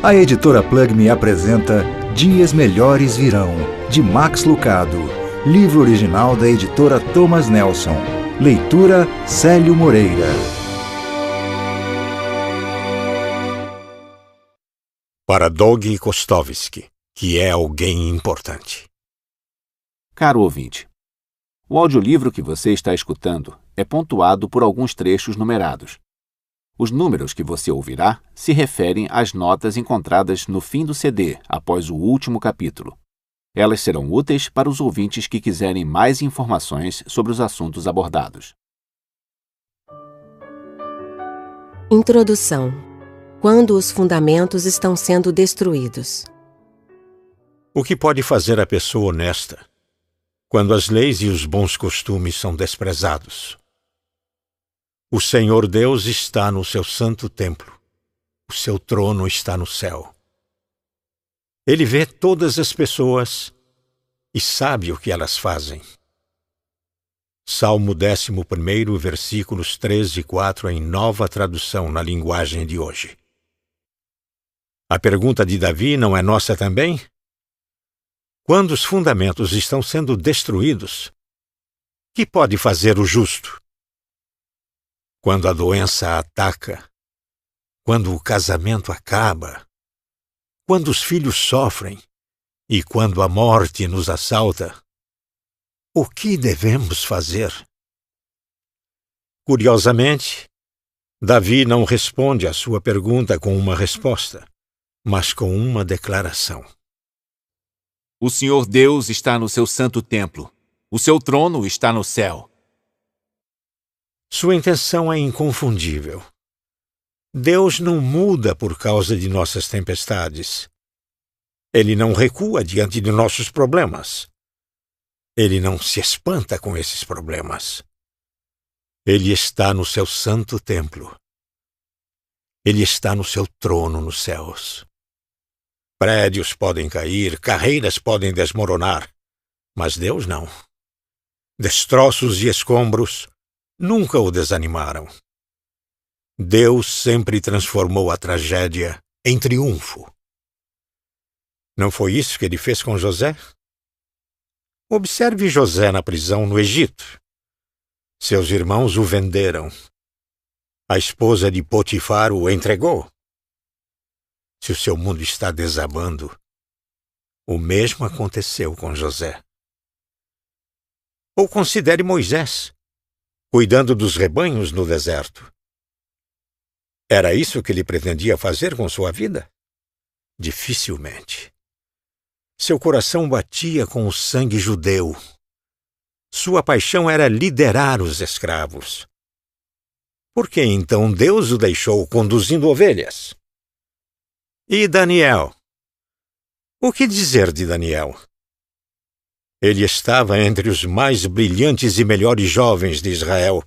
A editora Plug Me apresenta Dias Melhores Virão, de Max Lucado. Livro original da editora Thomas Nelson. Leitura Célio Moreira. Para Doug Kostovski, que é alguém importante. Caro ouvinte, o audiolivro que você está escutando é pontuado por alguns trechos numerados. Os números que você ouvirá se referem às notas encontradas no fim do CD, após o último capítulo. Elas serão úteis para os ouvintes que quiserem mais informações sobre os assuntos abordados. Introdução. Quando os fundamentos estão sendo destruídos. O que pode fazer a pessoa honesta quando as leis e os bons costumes são desprezados? O Senhor Deus está no seu santo templo. O seu trono está no céu. Ele vê todas as pessoas e sabe o que elas fazem. Salmo 11, versículos 3 e 4 em nova tradução na linguagem de hoje. A pergunta de Davi não é nossa também? Quando os fundamentos estão sendo destruídos, que pode fazer o justo? Quando a doença ataca, quando o casamento acaba, quando os filhos sofrem e quando a morte nos assalta, o que devemos fazer? Curiosamente, Davi não responde à sua pergunta com uma resposta, mas com uma declaração. O Senhor Deus está no seu santo templo. O seu trono está no céu. Sua intenção é inconfundível. Deus não muda por causa de nossas tempestades. Ele não recua diante de nossos problemas. Ele não se espanta com esses problemas. Ele está no seu santo templo. Ele está no seu trono nos céus. Prédios podem cair, carreiras podem desmoronar, mas Deus não. Destroços e escombros nunca o desanimaram. Deus sempre transformou a tragédia em triunfo. Não foi isso que ele fez com José? Observe José na prisão no Egito. Seus irmãos o venderam. A esposa de Potifar o entregou. Se o seu mundo está desabando, o mesmo aconteceu com José. Ou considere Moisés, cuidando dos rebanhos no deserto. Era isso que ele pretendia fazer com sua vida? Dificilmente. Seu coração batia com o sangue judeu. Sua paixão era liderar os escravos. Por que então Deus o deixou conduzindo ovelhas? E Daniel? O que dizer de Daniel? Ele estava entre os mais brilhantes e melhores jovens de Israel,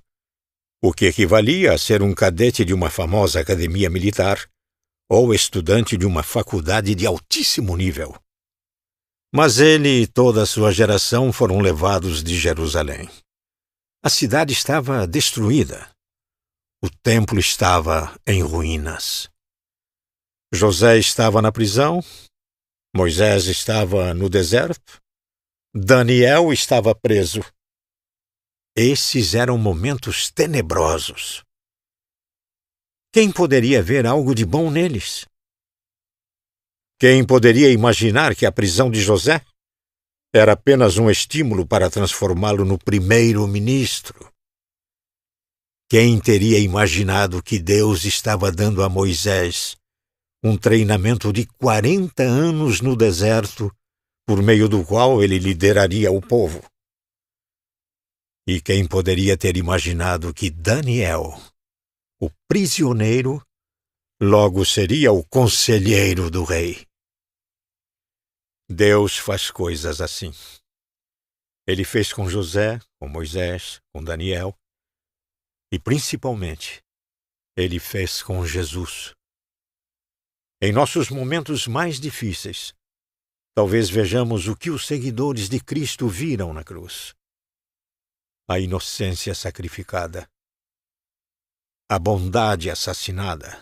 o que equivalia a ser um cadete de uma famosa academia militar ou estudante de uma faculdade de altíssimo nível. Mas ele e toda a sua geração foram levados de Jerusalém. A cidade estava destruída. O templo estava em ruínas. José estava na prisão, Moisés estava no deserto, Daniel estava preso. Esses eram momentos tenebrosos. Quem poderia ver algo de bom neles? Quem poderia imaginar que a prisão de José era apenas um estímulo para transformá-lo no primeiro-ministro? Quem teria imaginado que Deus estava dando a Moisés um treinamento de 40 anos no deserto, por meio do qual ele lideraria o povo? E quem poderia ter imaginado que Daniel, o prisioneiro, logo seria o conselheiro do rei? Deus faz coisas assim. Ele fez com José, com Moisés, com Daniel, e principalmente, ele fez com Jesus. Em nossos momentos mais difíceis, talvez vejamos o que os seguidores de Cristo viram na cruz. A inocência sacrificada, a bondade assassinada,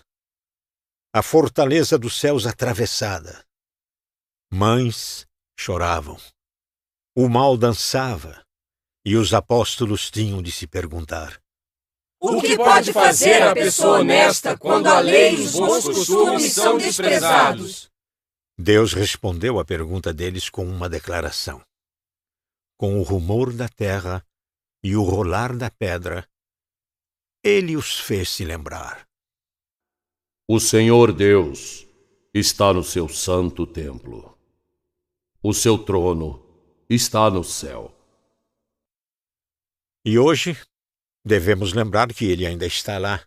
a fortaleza dos céus atravessada. Mães choravam, o mal dançava, e os apóstolos tinham de se perguntar: o que pode fazer a pessoa honesta quando a lei e os bons costumes são desprezados? Deus respondeu à pergunta deles com uma declaração. Com o rumor da terra e o rolar da pedra, ele os fez se lembrar. O Senhor Deus está no seu santo templo. O seu trono está no céu. E hoje devemos lembrar que ele ainda está lá.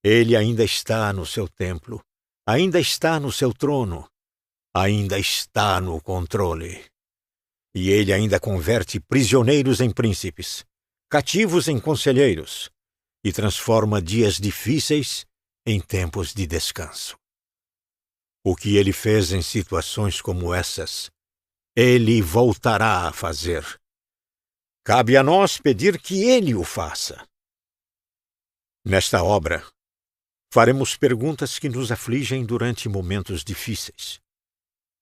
Ele ainda está no seu templo, ainda está no seu trono, ainda está no controle. E ele ainda converte prisioneiros em príncipes, cativos em conselheiros, e transforma dias difíceis em tempos de descanso. O que ele fez em situações como essas, ele voltará a fazer. Cabe a nós pedir que ele o faça. Nesta obra, faremos perguntas que nos afligem durante momentos difíceis.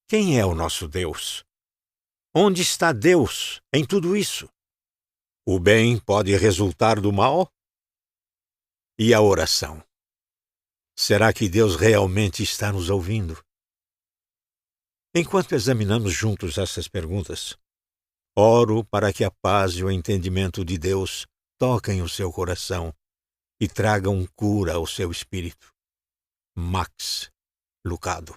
Quem é o nosso Deus? Onde está Deus em tudo isso? O bem pode resultar do mal? E a oração? Será que Deus realmente está nos ouvindo? Enquanto examinamos juntos essas perguntas, oro para que a paz e o entendimento de Deus toquem o seu coração e tragam cura ao seu espírito. Max Lucado.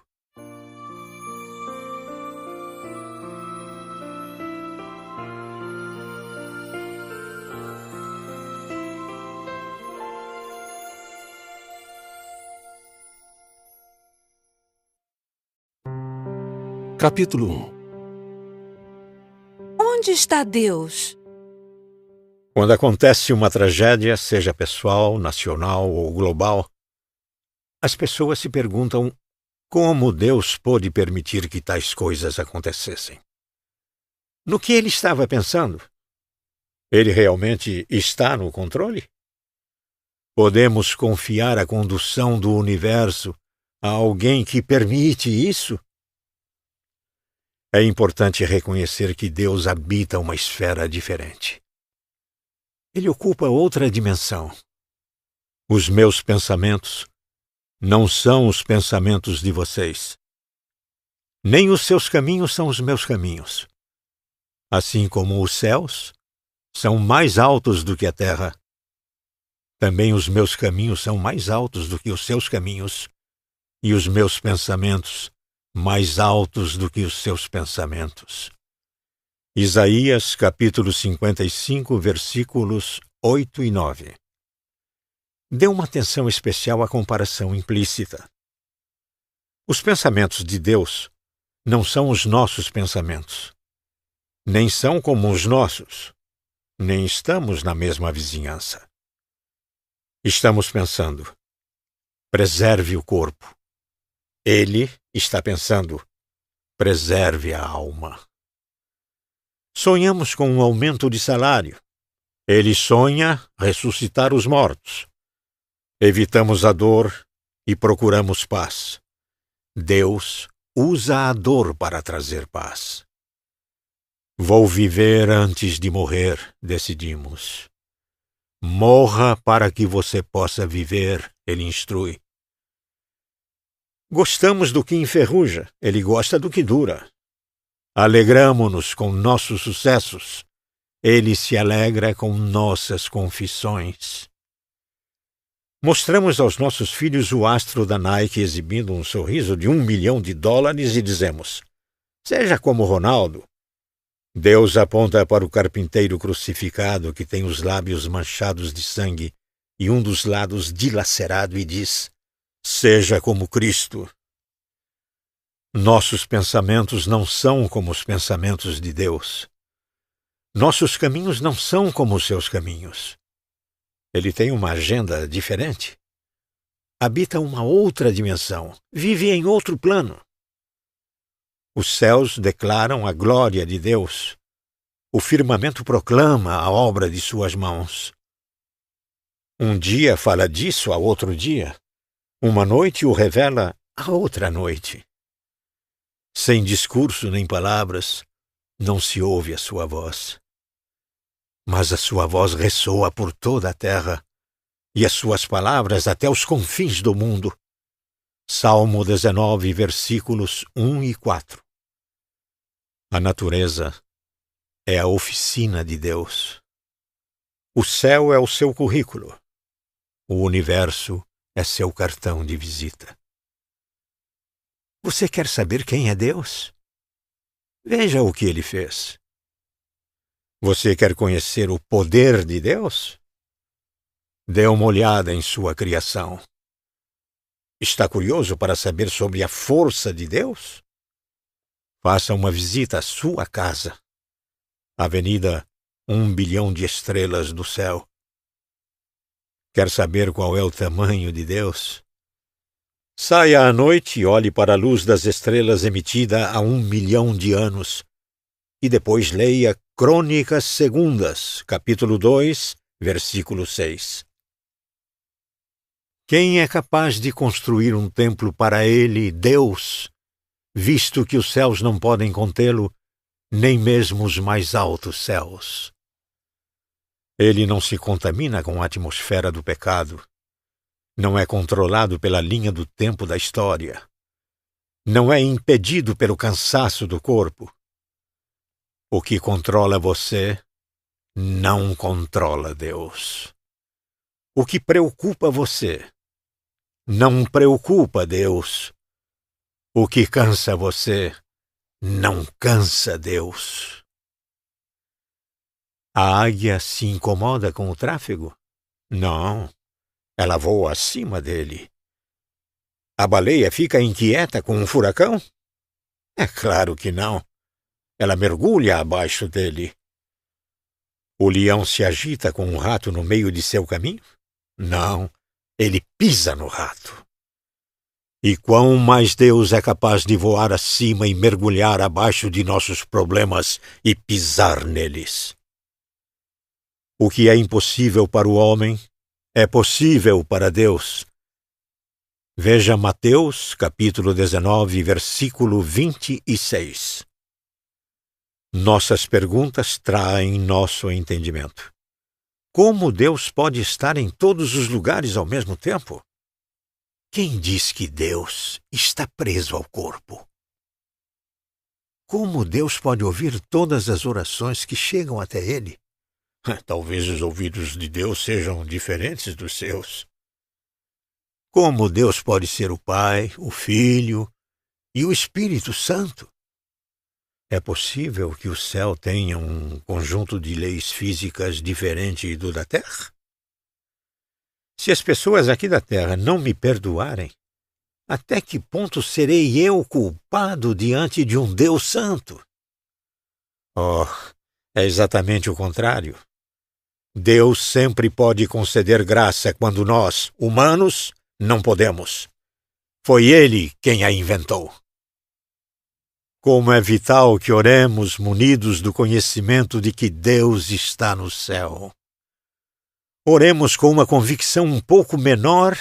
Capítulo 1. Onde está Deus? Quando acontece uma tragédia, seja pessoal, nacional ou global, as pessoas se perguntam como Deus pôde permitir que tais coisas acontecessem. No que ele estava pensando? Ele realmente está no controle? Podemos confiar a condução do universo a alguém que permite isso? É importante reconhecer que Deus habita uma esfera diferente. Ele ocupa outra dimensão. Os meus pensamentos não são os pensamentos de vocês. Nem os seus caminhos são os meus caminhos. Assim como os céus são mais altos do que a terra, também os meus caminhos são mais altos do que os seus caminhos, e os meus pensamentos mais altos do que os seus pensamentos. Isaías, capítulo 55, versículos 8 e 9. Dê uma atenção especial à comparação implícita. Os pensamentos de Deus não são os nossos pensamentos, nem são como os nossos, nem estamos na mesma vizinhança. Estamos pensando, preserve o corpo. Ele está pensando, preserve a alma. Sonhamos com um aumento de salário. Ele sonha ressuscitar os mortos. Evitamos a dor e procuramos paz. Deus usa a dor para trazer paz. Vou viver antes de morrer, decidimos. Morra para que você possa viver, ele instrui. Gostamos do que enferruja, ele gosta do que dura. Alegramo-nos com nossos sucessos, ele se alegra com nossas confissões. Mostramos aos nossos filhos o astro da Nike exibindo um sorriso de $1 milhão e dizemos, seja como Ronaldo. Deus aponta para o carpinteiro crucificado que tem os lábios manchados de sangue e um dos lados dilacerado e diz, seja como Cristo. Nossos pensamentos não são como os pensamentos de Deus. Nossos caminhos não são como os seus caminhos. Ele tem uma agenda diferente. Habita uma outra dimensão, vive em outro plano. Os céus declaram a glória de Deus. O firmamento proclama a obra de suas mãos. Um dia fala disso a outro dia. Uma noite o revela a outra noite. Sem discurso nem palavras, não se ouve a sua voz. Mas a sua voz ressoa por toda a terra, e as suas palavras até os confins do mundo. Salmo 19, versículos 1 e 4. A natureza é a oficina de Deus. O céu é o seu currículo. O universo é seu cartão de visita. Você quer saber quem é Deus? Veja o que ele fez. Você quer conhecer o poder de Deus? Dê uma olhada em sua criação. Está curioso para saber sobre a força de Deus? Faça uma visita à sua casa. Avenida 1 bilhão de estrelas do céu. Quer saber qual é o tamanho de Deus? Saia à noite e olhe para a luz das estrelas emitida há 1 milhão de anos. E depois leia Crônicas Segundas, capítulo 2, versículo 6. Quem é capaz de construir um templo para ele, Deus, visto que os céus não podem contê-lo, nem mesmo os mais altos céus? Ele não se contamina com a atmosfera do pecado. Não é controlado pela linha do tempo da história. Não é impedido pelo cansaço do corpo. O que controla você não controla Deus. O que preocupa você não preocupa Deus. O que cansa você não cansa Deus. A águia se incomoda com o tráfego? Não, ela voa acima dele. A baleia fica inquieta com um furacão? É claro que não. Ela mergulha abaixo dele. O leão se agita com um rato no meio de seu caminho? Não, ele pisa no rato. E quão mais Deus é capaz de voar acima e mergulhar abaixo de nossos problemas e pisar neles. O que é impossível para o homem é possível para Deus. Veja Mateus, capítulo 19, versículo 26. Nossas perguntas traem nosso entendimento. Como Deus pode estar em todos os lugares ao mesmo tempo? Quem diz que Deus está preso ao corpo? Como Deus pode ouvir todas as orações que chegam até Ele? Talvez os ouvidos de Deus sejam diferentes dos seus. Como Deus pode ser o Pai, o Filho e o Espírito Santo? É possível que o céu tenha um conjunto de leis físicas diferente do da Terra? Se as pessoas aqui da Terra não me perdoarem, até que ponto serei eu culpado diante de um Deus santo? Oh, é exatamente o contrário. Deus sempre pode conceder graça quando nós, humanos, não podemos. Foi Ele quem a inventou. Como é vital que oremos munidos do conhecimento de que Deus está no céu. Oremos com uma convicção um pouco menor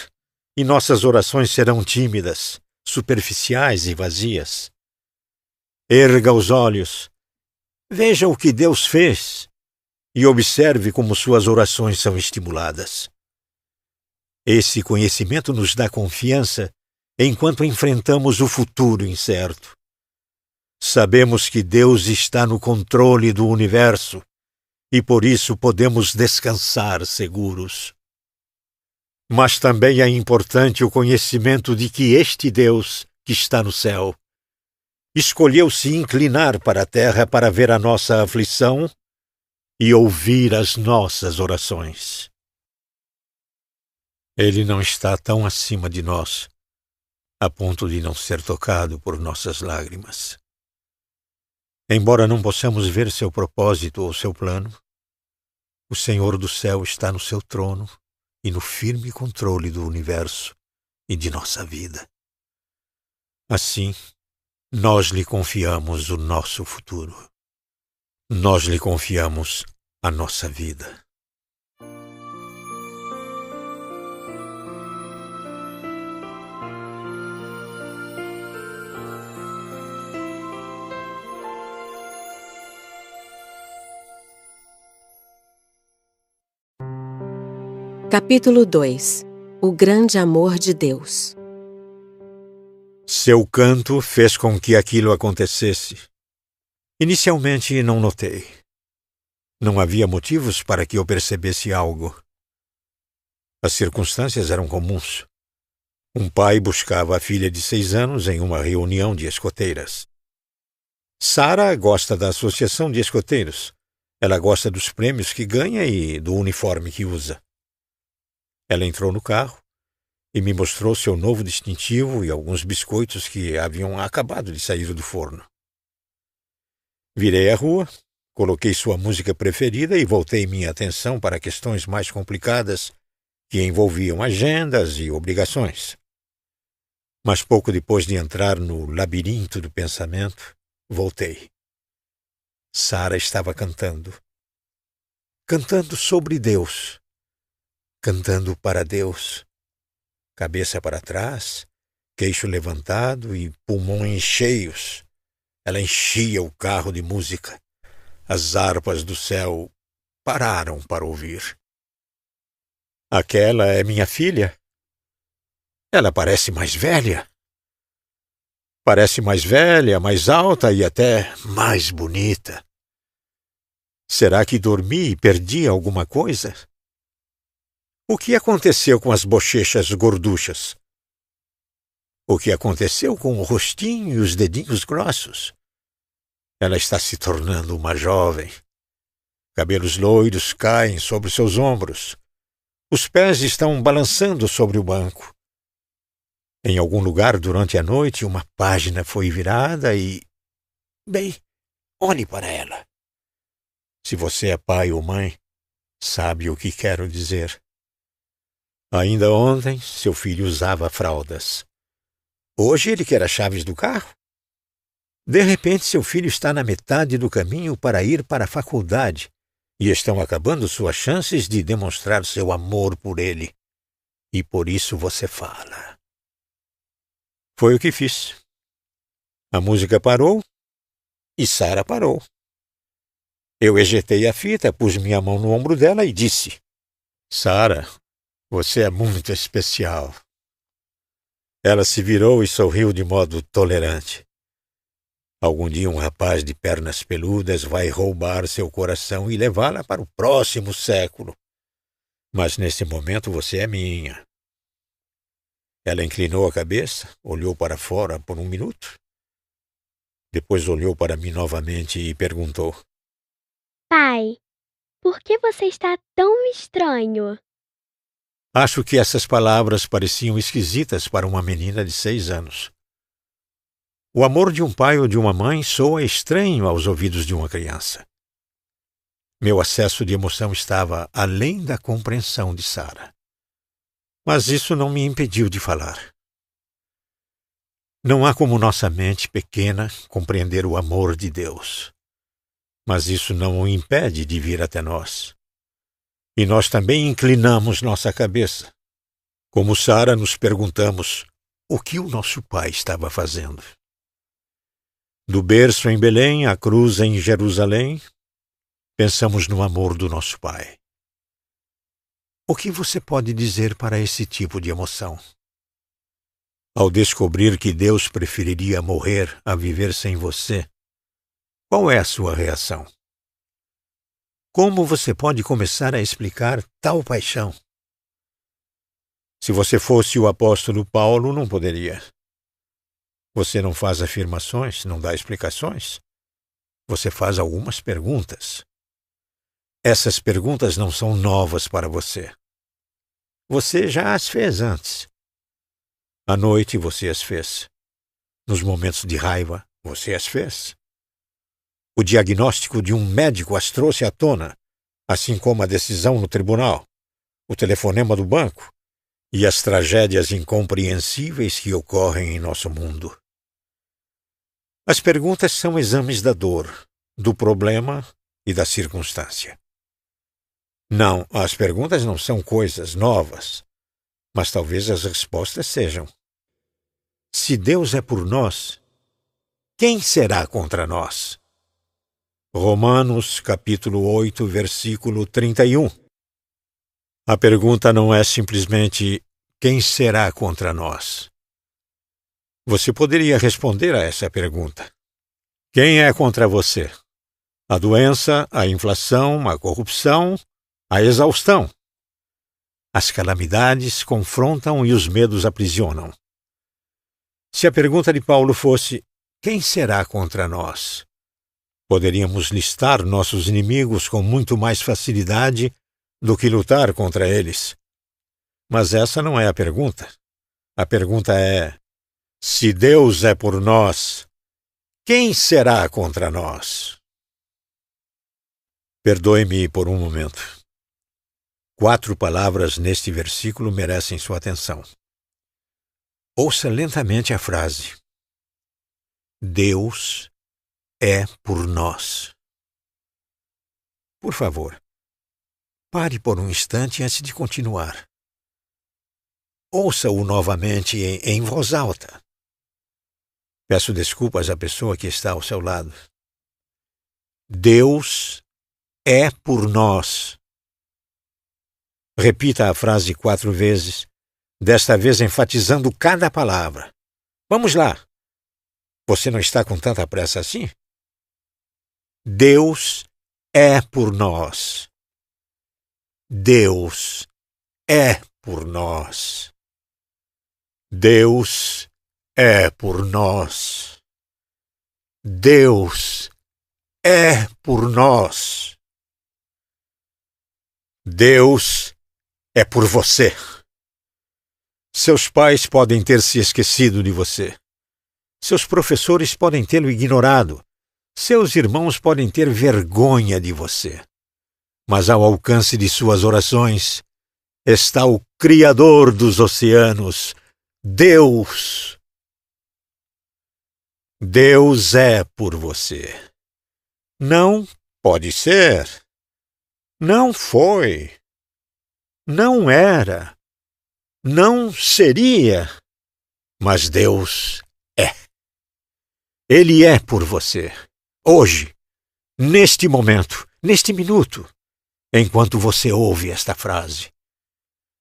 e nossas orações serão tímidas, superficiais e vazias. Erga os olhos, veja o que Deus fez e observe como suas orações são estimuladas. Esse conhecimento nos dá confiança enquanto enfrentamos o futuro incerto. Sabemos que Deus está no controle do universo e por isso podemos descansar seguros. Mas também é importante o conhecimento de que este Deus, que está no céu, escolheu se inclinar para a terra para ver a nossa aflição e ouvir as nossas orações. Ele não está tão acima de nós, a ponto de não ser tocado por nossas lágrimas. Embora não possamos ver seu propósito ou seu plano, o Senhor do céu está no seu trono e no firme controle do universo e de nossa vida. Assim, nós lhe confiamos o nosso futuro. Nós lhe confiamos a nossa vida. Capítulo 2. O grande amor de Deus. Seu canto fez com que aquilo acontecesse. Inicialmente não notei. Não havia motivos para que eu percebesse algo. As circunstâncias eram comuns. Um pai buscava a filha de 6 anos em uma reunião de escoteiras. Sara gosta da associação de escoteiros. Ela gosta dos prêmios que ganha e do uniforme que usa. Ela entrou no carro e me mostrou seu novo distintivo e alguns biscoitos que haviam acabado de sair do forno. Virei à rua, coloquei sua música preferida e voltei minha atenção para questões mais complicadas que envolviam agendas e obrigações. Mas pouco depois de entrar no labirinto do pensamento, voltei. Sara estava cantando. Cantando sobre Deus. Cantando para Deus. Cabeça para trás, queixo levantado e pulmões cheios. Ela enchia o carro de música. As harpas do céu pararam para ouvir. Aquela é minha filha? Ela parece mais velha. Parece mais velha, mais alta e até mais bonita. Será que dormi e perdi alguma coisa? O que aconteceu com as bochechas gorduchas? O que aconteceu com o rostinho e os dedinhos grossos? Ela está se tornando uma jovem. Cabelos loiros caem sobre seus ombros. Os pés estão balançando sobre o banco. Em algum lugar durante a noite, uma página foi virada e... Bem, olhe para ela. Se você é pai ou mãe, sabe o que quero dizer. Ainda ontem, seu filho usava fraldas. Hoje ele quer as chaves do carro. De repente, seu filho está na metade do caminho para ir para a faculdade e estão acabando suas chances de demonstrar seu amor por ele. E por isso você fala. Foi o que fiz. A música parou e Sara parou. Eu ejetei a fita, pus minha mão no ombro dela e disse: Sara, você é muito especial. Ela se virou e sorriu de modo tolerante. Algum dia um rapaz de pernas peludas vai roubar seu coração e levá-la para o próximo século. Mas nesse momento você é minha. Ela inclinou a cabeça, olhou para fora por 1 minuto. Depois olhou para mim novamente e perguntou: Pai, por que você está tão estranho? Acho que essas palavras pareciam esquisitas para uma menina de 6 anos. O amor de um pai ou de uma mãe soa estranho aos ouvidos de uma criança. Meu acesso de emoção estava além da compreensão de Sara. Mas isso não me impediu de falar. Não há como nossa mente pequena compreender o amor de Deus. Mas isso não o impede de vir até nós. E nós também inclinamos nossa cabeça. Como Sara, nos perguntamos o que o nosso pai estava fazendo. Do berço em Belém à cruz em Jerusalém, pensamos no amor do nosso pai. O que você pode dizer para esse tipo de emoção? Ao descobrir que Deus preferiria morrer a viver sem você, qual é a sua reação? Como você pode começar a explicar tal paixão? Se você fosse o apóstolo Paulo, não poderia. Você não faz afirmações, não dá explicações. Você faz algumas perguntas. Essas perguntas não são novas para você. Você já as fez antes. À noite você as fez. Nos momentos de raiva, você as fez. O diagnóstico de um médico as trouxe à tona, assim como a decisão no tribunal, o telefonema do banco e as tragédias incompreensíveis que ocorrem em nosso mundo. As perguntas são exames da dor, do problema e da circunstância. Não, as perguntas não são coisas novas, mas talvez as respostas sejam. Se Deus é por nós, quem será contra nós? Romanos, capítulo 8, versículo 31. A pergunta não é simplesmente quem será contra nós. Você poderia responder a essa pergunta. Quem é contra você? A doença, a inflação, a corrupção, a exaustão. As calamidades confrontam e os medos aprisionam. Se a pergunta de Paulo fosse: quem será contra nós? Poderíamos listar nossos inimigos com muito mais facilidade do que lutar contra eles. Mas essa não é a pergunta. A pergunta é: se Deus é por nós, quem será contra nós? Perdoe-me por um momento. 4 palavras neste versículo merecem sua atenção. Ouça lentamente a frase. Deus é por nós. Por favor, pare por um instante antes de continuar. Ouça-o novamente em voz alta. Peço desculpas à pessoa que está ao seu lado. Deus é por nós. Repita a frase 4 vezes, desta vez enfatizando cada palavra. Vamos lá. Você não está com tanta pressa assim? Deus é por nós. Deus é por nós. Deus é por nós. Deus é por nós. Deus é por você. Seus pais podem ter se esquecido de você. Seus professores podem tê-lo ignorado. Seus irmãos podem ter vergonha de você. Mas ao alcance de suas orações está o Criador dos oceanos, Deus. Deus é por você. Não pode ser. Não foi. Não era. Não seria. Mas Deus é. Ele é por você. Hoje, neste momento, neste minuto, enquanto você ouve esta frase.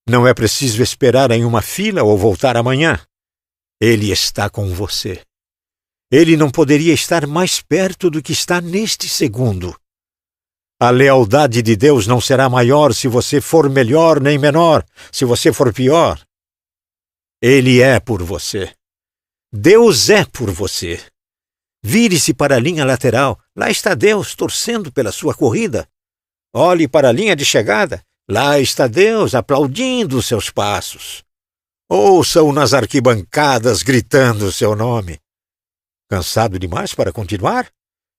Não é preciso esperar em uma fila ou voltar amanhã. Ele está com você. Ele não poderia estar mais perto do que está neste segundo. A lealdade de Deus não será maior se você for melhor nem menor, se você for pior. Ele é por você. Deus é por você. Vire-se para a linha lateral. Lá está Deus torcendo pela sua corrida. Olhe para a linha de chegada. Lá está Deus aplaudindo os seus passos. Ouça-o nas arquibancadas gritando o seu nome. Cansado demais para continuar?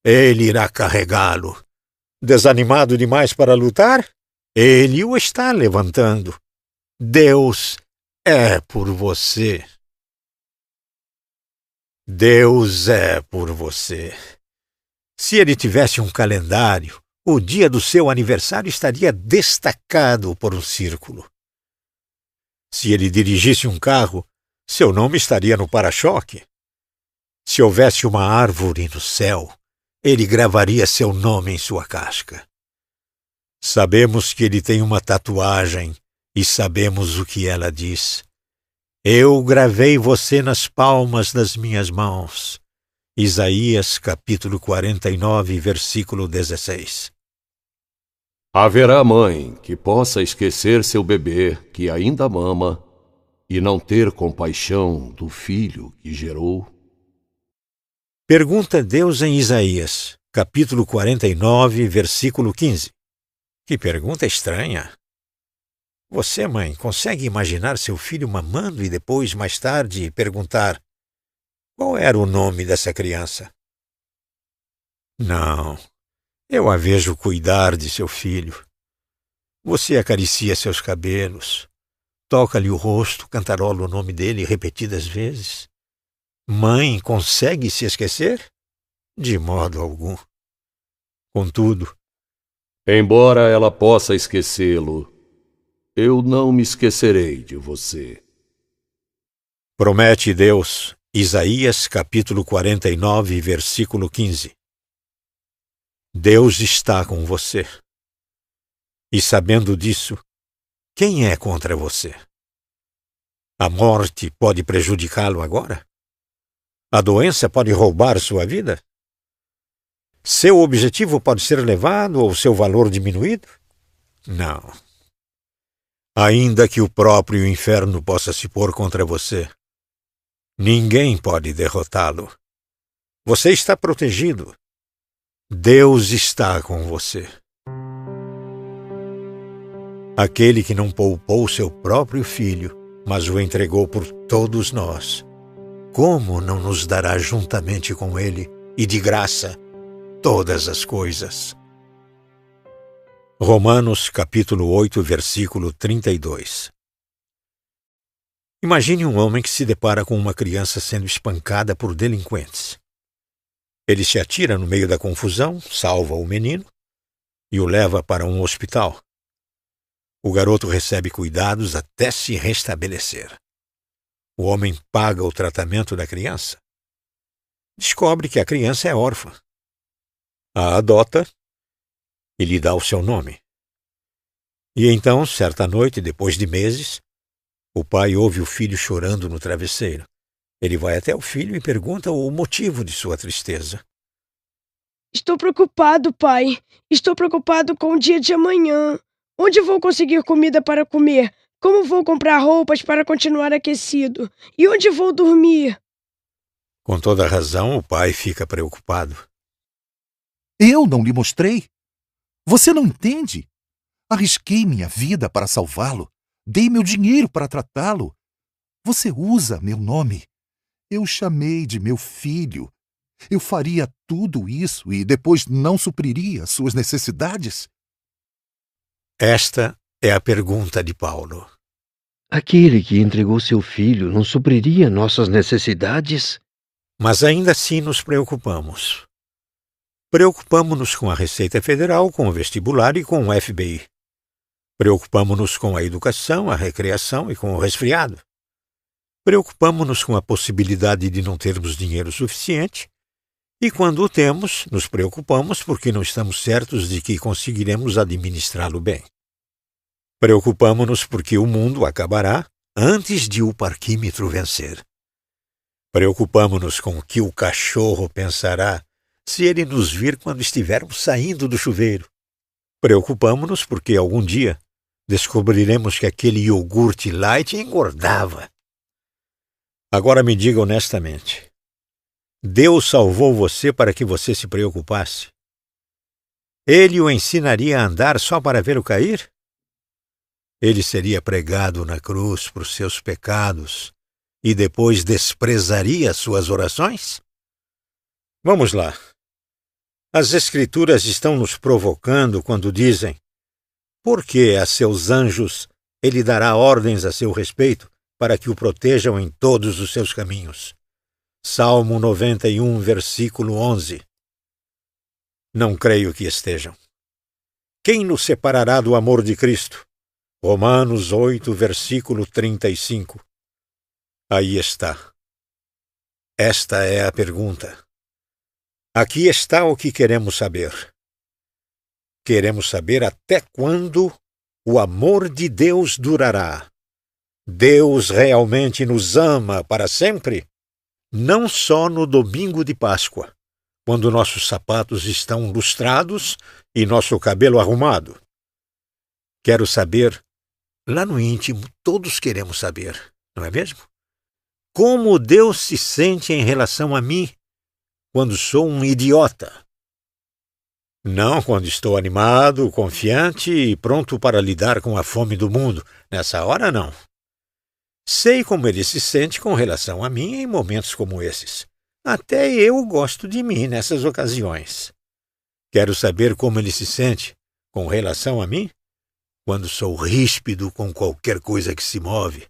Ele irá carregá-lo. Desanimado demais para lutar? Ele o está levantando. Deus é por você. Deus é por você. Se ele tivesse um calendário, o dia do seu aniversário estaria destacado por um círculo. Se ele dirigisse um carro, seu nome estaria no para-choque. Se houvesse uma árvore no céu, ele gravaria seu nome em sua casca. Sabemos que ele tem uma tatuagem e sabemos o que ela diz. Eu gravei você nas palmas das minhas mãos. Isaías, capítulo 49, versículo 16. Haverá mãe que possa esquecer seu bebê que ainda mama e não ter compaixão do filho que gerou? Pergunta Deus em Isaías, capítulo 49, versículo 15. Que pergunta estranha. Você, mãe, consegue imaginar seu filho mamando e depois, mais tarde, perguntar: qual era o nome dessa criança? Não, eu a vejo cuidar de seu filho. Você acaricia seus cabelos, toca-lhe o rosto, cantarola o nome dele repetidas vezes. Mãe consegue se esquecer? De modo algum. Contudo, embora ela possa esquecê-lo, eu não me esquecerei de você. Promete Deus, Isaías capítulo 49, versículo 15. Deus está com você. E sabendo disso, Quem é contra você? A morte pode prejudicá-lo agora? A doença pode roubar sua vida? Seu objetivo pode ser levado ou seu valor diminuído? Não. Ainda que o próprio inferno possa se pôr contra você, ninguém pode derrotá-lo. Você está protegido. Deus está com você. Aquele que não poupou seu próprio filho, mas o entregou por todos nós, como não nos dará juntamente com ele e de graça todas as coisas? Romanos capítulo 8, versículo 32. Imagine um homem que se depara com uma criança sendo espancada por delinquentes. Ele se atira no meio da confusão, salva o menino e o leva para um hospital. O garoto recebe cuidados até se restabelecer. O homem paga o tratamento da criança. Descobre que a criança é órfã. A adota e lhe dá o seu nome. E então, certa noite, depois de meses, o pai ouve o filho chorando no travesseiro. Ele vai até o filho e pergunta o motivo de sua tristeza. Estou preocupado, pai. Estou preocupado com o dia de amanhã. Onde vou conseguir comida para comer? Como vou comprar roupas para continuar aquecido? E onde vou dormir? Com toda razão, o pai fica preocupado. Eu não lhe mostrei? Você não entende? Arrisquei minha vida para salvá-lo. Dei meu dinheiro para tratá-lo. Você usa meu nome. Eu chamei de meu filho. Eu faria tudo isso e depois não supriria suas necessidades? Esta é a pergunta de Paulo. Aquele que entregou seu filho não supriria nossas necessidades? Mas ainda assim nos preocupamos. Preocupamo-nos com a Receita Federal, com o vestibular e com o FBI. Preocupamo-nos com a educação, a recreação e com o resfriado. Preocupamo-nos com a possibilidade de não termos dinheiro suficiente e, quando o temos, nos preocupamos porque não estamos certos de que conseguiremos administrá-lo bem. Preocupamo-nos porque o mundo acabará antes de o parquímetro vencer. Preocupamo-nos com o que o cachorro pensará se ele nos vir quando estivermos saindo do chuveiro. Preocupamo-nos porque algum dia descobriremos que aquele iogurte light engordava. Agora me diga honestamente, Deus salvou você para que você se preocupasse? Ele o ensinaria a andar só para vê-lo cair? Ele seria pregado na cruz por seus pecados e depois desprezaria suas orações? Vamos lá. As Escrituras estão nos provocando quando dizem: por que a seus anjos ele dará ordens a seu respeito para que o protejam em todos os seus caminhos? Salmo 91, versículo 11. Não creio que estejam. Quem nos separará do amor de Cristo? Romanos 8, versículo 35. Aí está. Esta é a pergunta. Aqui está o que queremos saber. Queremos saber até quando o amor de Deus durará. Deus realmente nos ama para sempre? Não só no domingo de Páscoa, quando nossos sapatos estão lustrados e nosso cabelo arrumado. Quero saber, lá no íntimo, todos queremos saber, não é mesmo? Como Deus se sente em relação a mim quando sou um idiota? Não quando estou animado, confiante e pronto para lidar com a fome do mundo. Nessa hora, não. Sei como ele se sente com relação a mim em momentos como esses. Até eu gosto de mim nessas ocasiões. Quero saber como ele se sente com relação a mim quando sou ríspido com qualquer coisa que se move,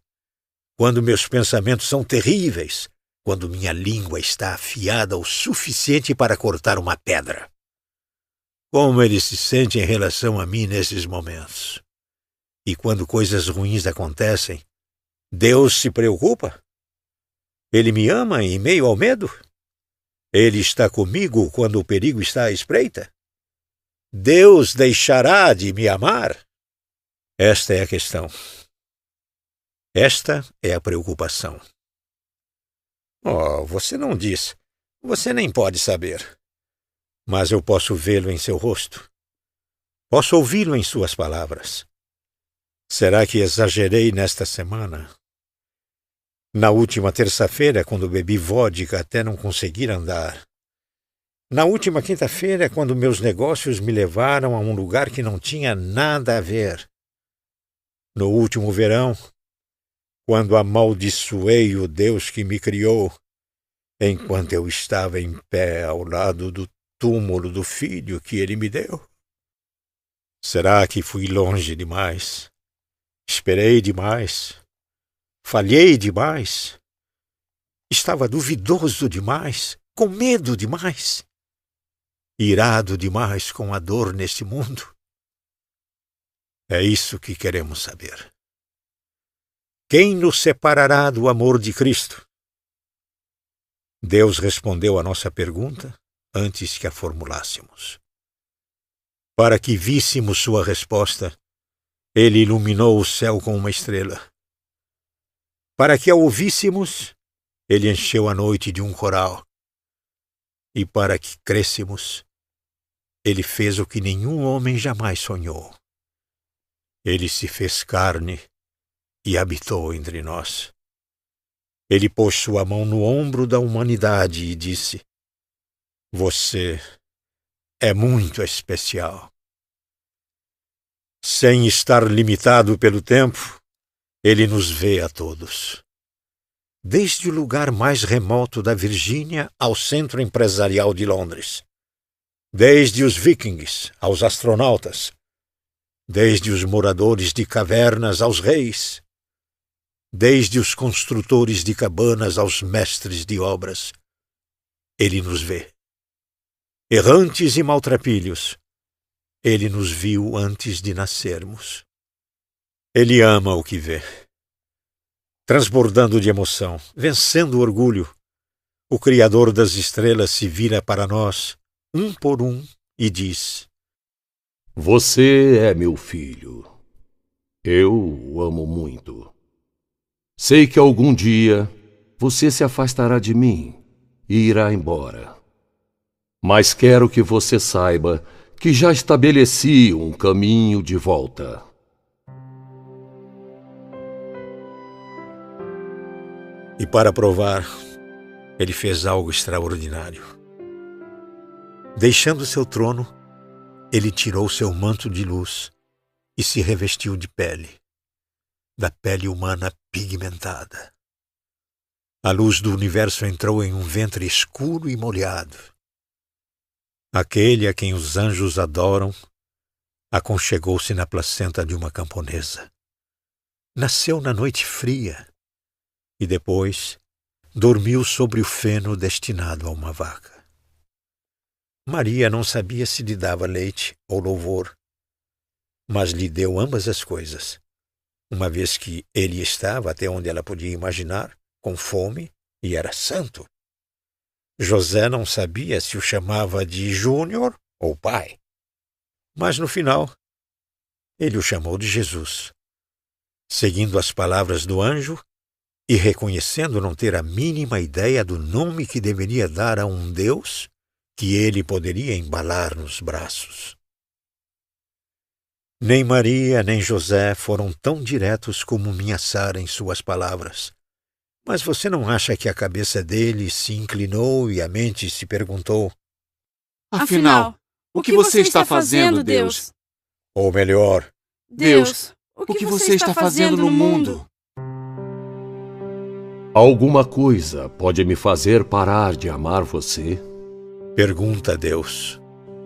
quando meus pensamentos são terríveis, quando minha língua está afiada o suficiente para cortar uma pedra. Como ele se sente em relação a mim nesses momentos. E quando coisas ruins acontecem, Deus se preocupa? Ele me ama em meio ao medo? Ele está comigo quando o perigo está à espreita? Deus deixará de me amar? Esta é a questão. Esta é a preocupação. Oh, você não diz. Você nem pode saber. Mas eu posso vê-lo em seu rosto. Posso ouvi-lo em suas palavras. Será que exagerei nesta semana? Na última terça-feira, quando bebi vodka até não conseguir andar. Na última quinta-feira, quando meus negócios me levaram a um lugar que não tinha nada a ver. No último verão, quando amaldiçoei o Deus que me criou, enquanto eu estava em pé ao lado do túmulo do filho que ele me deu. Será que fui longe demais? Esperei demais? Falhei demais? Estava duvidoso demais? Com medo demais? Irado demais com a dor neste mundo? É isso que queremos saber. Quem nos separará do amor de Cristo? Deus respondeu a nossa pergunta antes que a formulássemos. Para que víssemos sua resposta, Ele iluminou o céu com uma estrela. Para que a ouvíssemos, Ele encheu a noite de um coral. E para que crêssemos, Ele fez o que nenhum homem jamais sonhou. Ele se fez carne e habitou entre nós. Ele pôs sua mão no ombro da humanidade e disse: Você é muito especial. Sem estar limitado pelo tempo, Ele nos vê a todos. Desde o lugar mais remoto da Virgínia ao centro empresarial de Londres. Desde os vikings aos astronautas. Desde os moradores de cavernas aos reis. Desde os construtores de cabanas aos mestres de obras. Ele nos vê. Errantes e maltrapilhos, Ele nos viu antes de nascermos. Ele ama o que vê. Transbordando de emoção, vencendo o orgulho, o Criador das estrelas se vira para nós, um por um, e diz: Você é meu filho. Eu o amo muito. Sei que algum dia você se afastará de mim e irá embora. Mas quero que você saiba que já estabeleci um caminho de volta. E para provar, Ele fez algo extraordinário. Deixando seu trono, Ele tirou seu manto de luz e se revestiu de pele, da pele humana pigmentada. A luz do universo entrou em um ventre escuro e molhado. Aquele a quem os anjos adoram aconchegou-se na placenta de uma camponesa. Nasceu na noite fria e depois dormiu sobre o feno destinado a uma vaca. Maria não sabia se lhe dava leite ou louvor, mas lhe deu ambas as coisas, uma vez que ele estava, até onde ela podia imaginar, com fome e era santo. José não sabia se o chamava de Júnior ou pai, mas no final ele o chamou de Jesus, seguindo as palavras do anjo e reconhecendo não ter a mínima ideia do nome que deveria dar a um Deus que ele poderia embalar nos braços. Nem Maria nem José foram tão diretos como minha Sara em suas palavras. Mas você não acha que a cabeça dele se inclinou e a mente se perguntou: Afinal, o que você está fazendo, Deus? Ou melhor, Deus, o que você está fazendo no mundo? Alguma coisa pode me fazer parar de amar você? Pergunta Deus.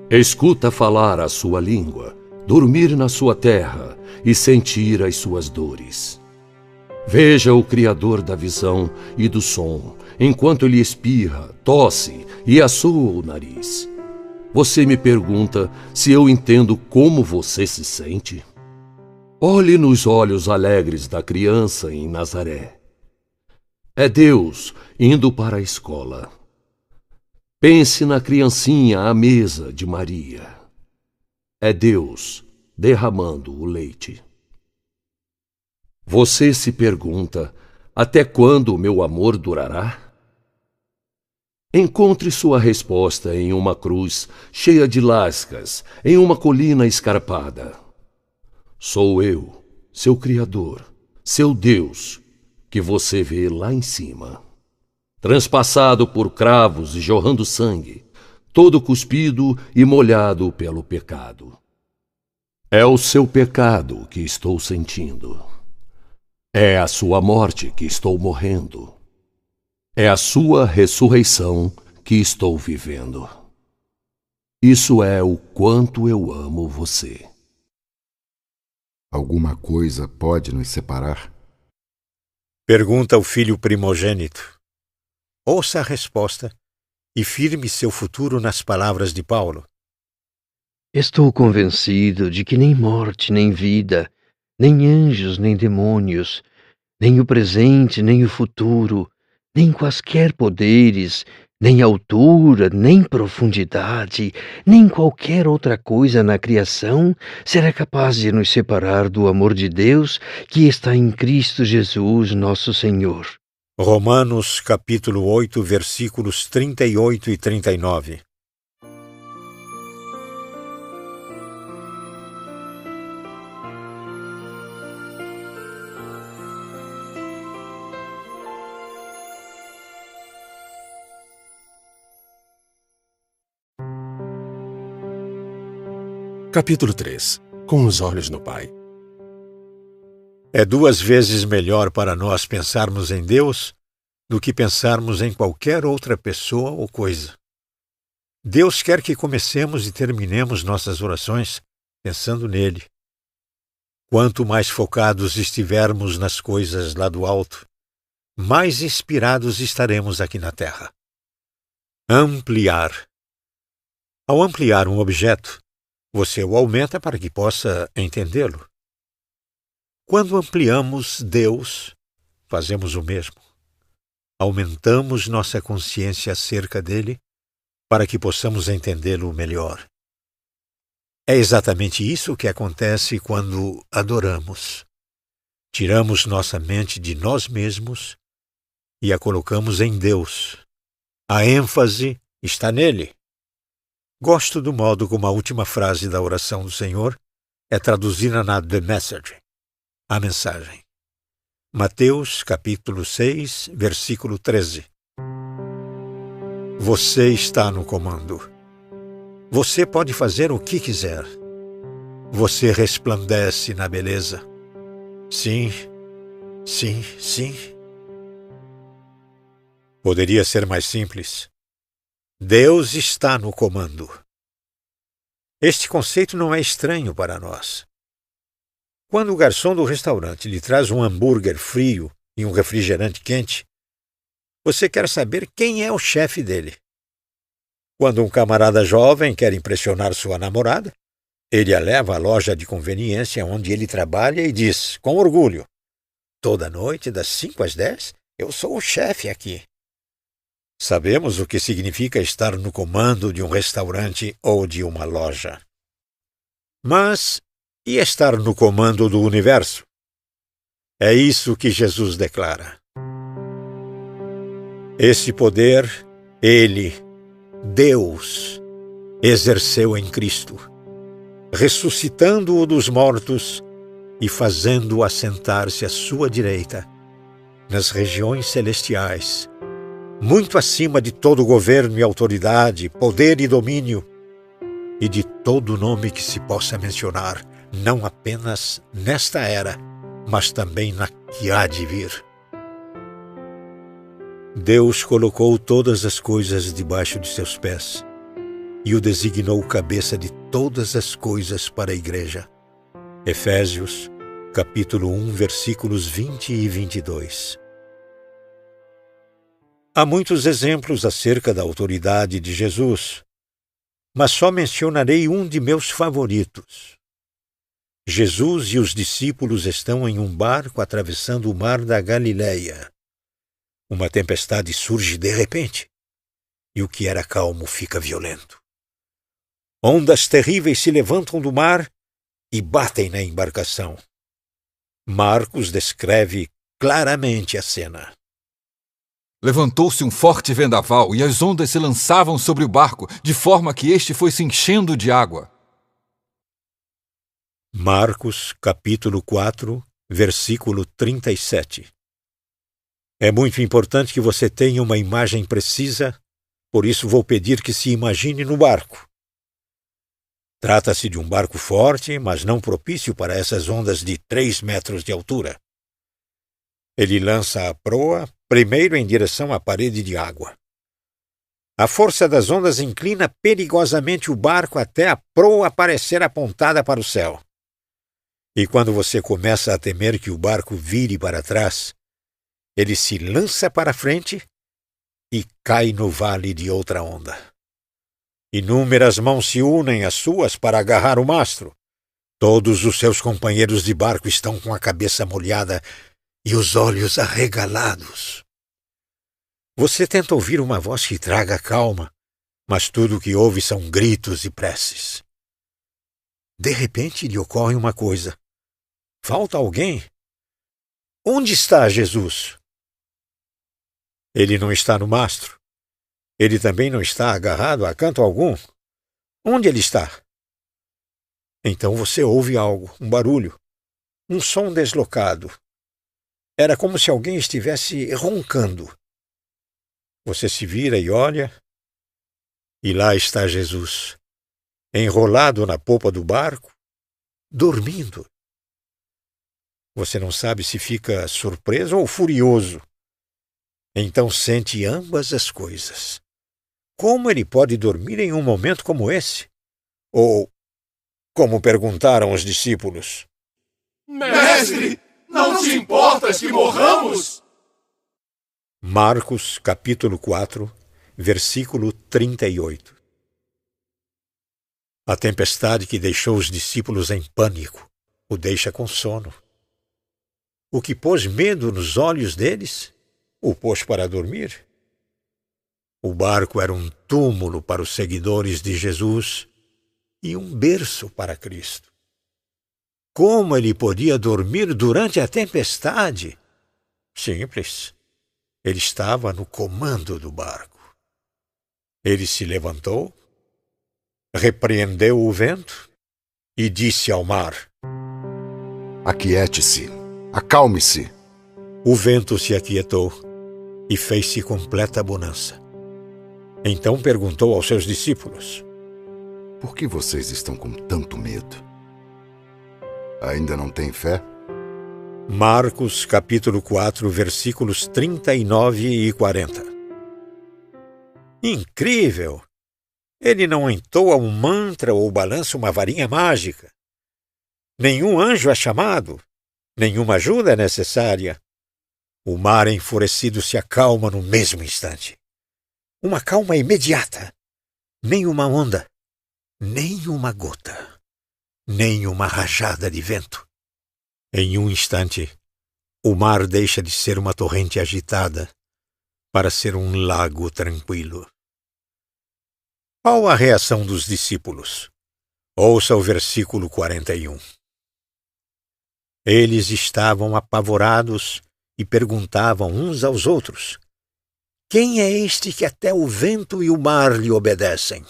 Escuta falar a sua língua, dormir na sua terra e sentir as suas dores. Veja o Criador da visão e do som, enquanto ele espirra, tosse e assoa o nariz. Você me pergunta se eu entendo como você se sente? Olhe nos olhos alegres da criança em Nazaré. É Deus indo para a escola. Pense na criancinha à mesa de Maria. É Deus derramando o leite. Você se pergunta: até quando o meu amor durará? Encontre sua resposta em uma cruz cheia de lascas, em uma colina escarpada. Sou eu, seu Criador, seu Deus, que você vê lá em cima. Transpassado por cravos e jorrando sangue, todo cuspido e molhado pelo pecado. É o seu pecado que estou sentindo. É a sua morte que estou morrendo. É a sua ressurreição que estou vivendo. Isso é o quanto eu amo você. Alguma coisa pode nos separar? Pergunta o filho primogênito. Ouça a resposta e firme seu futuro nas palavras de Paulo. Estou convencido de que nem morte, nem vida, nem anjos, nem demônios, nem o presente, nem o futuro, nem quaisquer poderes, nem altura, nem profundidade, nem qualquer outra coisa na criação será capaz de nos separar do amor de Deus que está em Cristo Jesus, nosso Senhor. Romanos capítulo 8, versículos 38 e 39. Capítulo 3. Com os olhos no Pai. É 2 vezes melhor para nós pensarmos em Deus do que pensarmos em qualquer outra pessoa ou coisa. Deus quer que comecemos e terminemos nossas orações pensando nele. Quanto mais focados estivermos nas coisas lá do alto, mais inspirados estaremos aqui na terra. Ampliar. Ao ampliar um objeto, você o aumenta para que possa entendê-lo. Quando ampliamos Deus, fazemos o mesmo. Aumentamos nossa consciência acerca dele para que possamos entendê-lo melhor. É exatamente isso que acontece quando adoramos. Tiramos nossa mente de nós mesmos e a colocamos em Deus. A ênfase está nele. Gosto do modo como a última frase da oração do Senhor é traduzida na The Message, a mensagem. Mateus, capítulo 6, versículo 13. Você está no comando. Você pode fazer o que quiser. Você resplandece na beleza. Sim, sim, sim. Poderia ser mais simples. Deus está no comando. Este conceito não é estranho para nós. Quando o garçom do restaurante lhe traz um hambúrguer frio e um refrigerante quente, você quer saber quem é o chefe dele. Quando um camarada jovem quer impressionar sua namorada, ele a leva à loja de conveniência onde ele trabalha e diz, com orgulho, toda noite, das 5 às 10, eu sou o chefe aqui. Sabemos o que significa estar no comando de um restaurante ou de uma loja. Mas, e estar no comando do universo? É isso que Jesus declara. Esse poder, ele, Deus, exerceu em Cristo, ressuscitando-o dos mortos e fazendo-o assentar-se à sua direita, nas regiões celestiais, muito acima de todo governo e autoridade, poder e domínio, e de todo nome que se possa mencionar, não apenas nesta era, mas também na que há de vir. Deus colocou todas as coisas debaixo de seus pés e o designou cabeça de todas as coisas para a igreja. Efésios, capítulo 1, versículos 20 e 22. Há muitos exemplos acerca da autoridade de Jesus, mas só mencionarei um de meus favoritos. Jesus e os discípulos estão em um barco atravessando o mar da Galileia. Uma tempestade surge de repente, e o que era calmo fica violento. Ondas terríveis se levantam do mar e batem na embarcação. Marcos descreve claramente a cena. Levantou-se um forte vendaval e as ondas se lançavam sobre o barco, de forma que este foi se enchendo de água. Marcos, capítulo 4, versículo 37. É muito importante que você tenha uma imagem precisa, por isso vou pedir que se imagine no barco. Trata-se de um barco forte, mas não propício para essas ondas de 3 metros de altura. Ele lança a proa primeiro em direção à parede de água. A força das ondas inclina perigosamente o barco até a proa parecer apontada para o céu. E quando você começa a temer que o barco vire para trás, ele se lança para frente e cai no vale de outra onda. Inúmeras mãos se unem às suas para agarrar o mastro. Todos os seus companheiros de barco estão com a cabeça molhada e os olhos arregalados. Você tenta ouvir uma voz que traga calma, mas tudo o que ouve são gritos e preces. De repente lhe ocorre uma coisa. Falta alguém? Onde está Jesus? Ele não está no mastro. Ele também não está agarrado a canto algum. Onde ele está? Então você ouve algo, um barulho, um som deslocado. Era como se alguém estivesse roncando. Você se vira e olha, e lá está Jesus, enrolado na popa do barco, dormindo. Você não sabe se fica surpreso ou furioso. Então sente ambas as coisas. Como ele pode dormir em um momento como esse? Ou, como perguntaram os discípulos: Mestre, não te importas que morramos? Marcos, capítulo 4, versículo 38. A tempestade que deixou os discípulos em pânico o deixa com sono. O que pôs medo nos olhos deles, o pôs para dormir. O barco era um túmulo para os seguidores de Jesus e um berço para Cristo. Como ele podia dormir durante a tempestade? Simples. Ele estava no comando do barco. Ele se levantou, repreendeu o vento e disse ao mar: Aquiete-se, acalme-se. O vento se aquietou e fez-se completa bonança. Então perguntou aos seus discípulos: Por que vocês estão com tanto medo? Ainda não têm fé? Marcos, capítulo 4, versículos 39 e 40. Incrível! Ele não entoa um mantra ou balança uma varinha mágica. Nenhum anjo é chamado. Nenhuma ajuda é necessária. O mar enfurecido se acalma no mesmo instante. Uma calma imediata. Nem uma onda, nem uma gota, nem uma rajada de vento. Em um instante, o mar deixa de ser uma torrente agitada para ser um lago tranquilo. Qual a reação dos discípulos? Ouça o versículo 41. Eles estavam apavorados e perguntavam uns aos outros: Quem é este que até o vento e o mar lhe obedecem?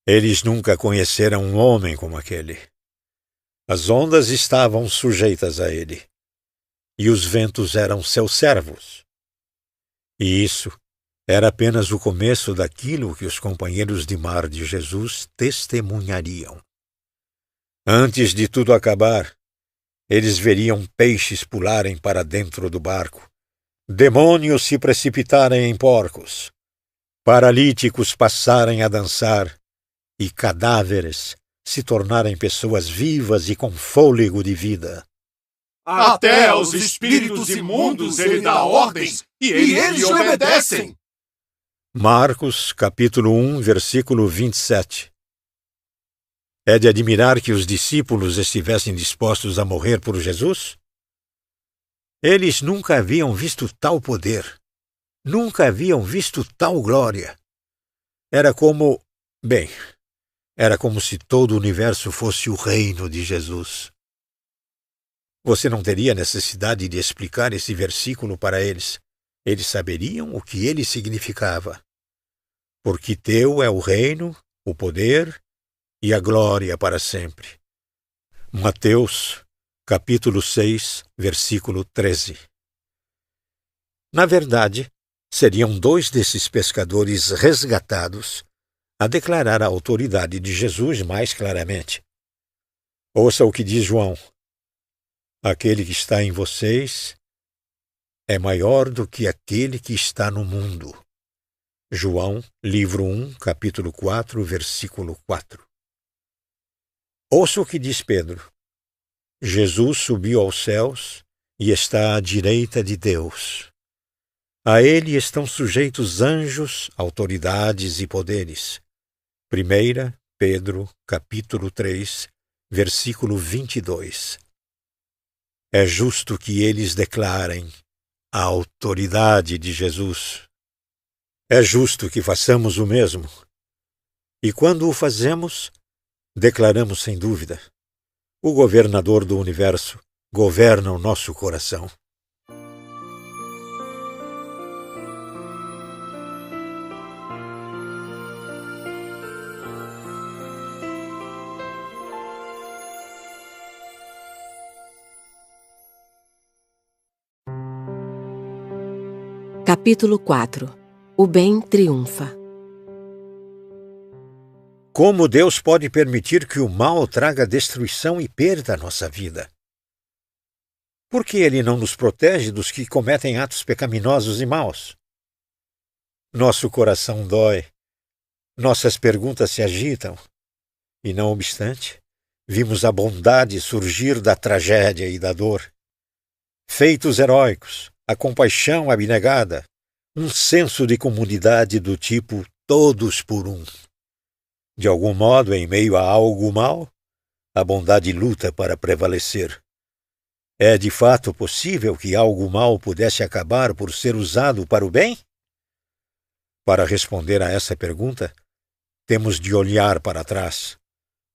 Eles nunca conheceram um homem como aquele. As ondas estavam sujeitas a ele, e os ventos eram seus servos. E isso era apenas o começo daquilo que os companheiros de mar de Jesus testemunhariam. Antes de tudo acabar, eles veriam peixes pularem para dentro do barco, demônios se precipitarem em porcos, paralíticos passarem a dançar e cadáveres se tornarem pessoas vivas e com fôlego de vida. Até aos espíritos imundos ele dá ordens e eles lhe obedecem. Marcos, capítulo 1, versículo 27. É de admirar que os discípulos estivessem dispostos a morrer por Jesus? Eles nunca haviam visto tal poder, nunca haviam visto tal glória. Era como se todo o universo fosse o reino de Jesus. Você não teria necessidade de explicar esse versículo para eles. Eles saberiam o que ele significava. Porque teu é o reino, o poder e a glória para sempre. Mateus, capítulo 6, versículo 13. Na verdade, seriam 2 desses pescadores resgatados a declarar a autoridade de Jesus mais claramente. Ouça o que diz João. Aquele que está em vocês é maior do que aquele que está no mundo. João, livro 1, capítulo 4, versículo 4. Ouça o que diz Pedro. Jesus subiu aos céus e está à direita de Deus. A ele estão sujeitos anjos, autoridades e poderes. 1 Pedro, capítulo 3, versículo 22. É justo que eles declarem a autoridade de Jesus. É justo que façamos o mesmo. E quando o fazemos, declaramos sem dúvida: o governador do universo governa o nosso coração. Capítulo 4. O bem triunfa. Como Deus pode permitir que o mal traga destruição e perda à nossa vida? Por que Ele não nos protege dos que cometem atos pecaminosos e maus? Nosso coração dói, nossas perguntas se agitam, e não obstante, vimos a bondade surgir da tragédia e da dor. Feitos heróicos, a compaixão abnegada, um senso de comunidade do tipo todos por um. De algum modo, em meio a algo mal, a bondade luta para prevalecer. É de fato possível que algo mal pudesse acabar por ser usado para o bem? Para responder a essa pergunta, temos de olhar para trás,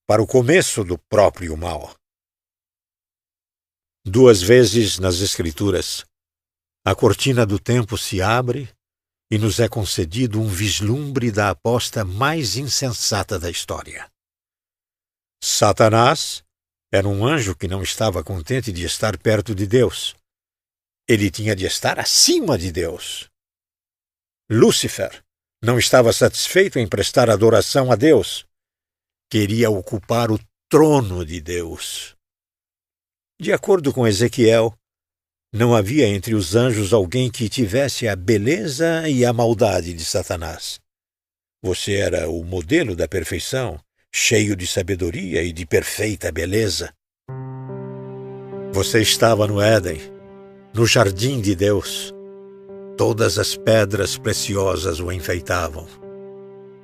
para o começo do próprio mal. 2 vezes nas Escrituras, a cortina do tempo se abre e nos é concedido um vislumbre da aposta mais insensata da história. Satanás era um anjo que não estava contente de estar perto de Deus. Ele tinha de estar acima de Deus. Lúcifer não estava satisfeito em prestar adoração a Deus. Queria ocupar o trono de Deus. De acordo com Ezequiel, não havia entre os anjos alguém que tivesse a beleza e a maldade de Satanás. Você era o modelo da perfeição, cheio de sabedoria e de perfeita beleza. Você estava no Éden, no jardim de Deus. Todas as pedras preciosas o enfeitavam.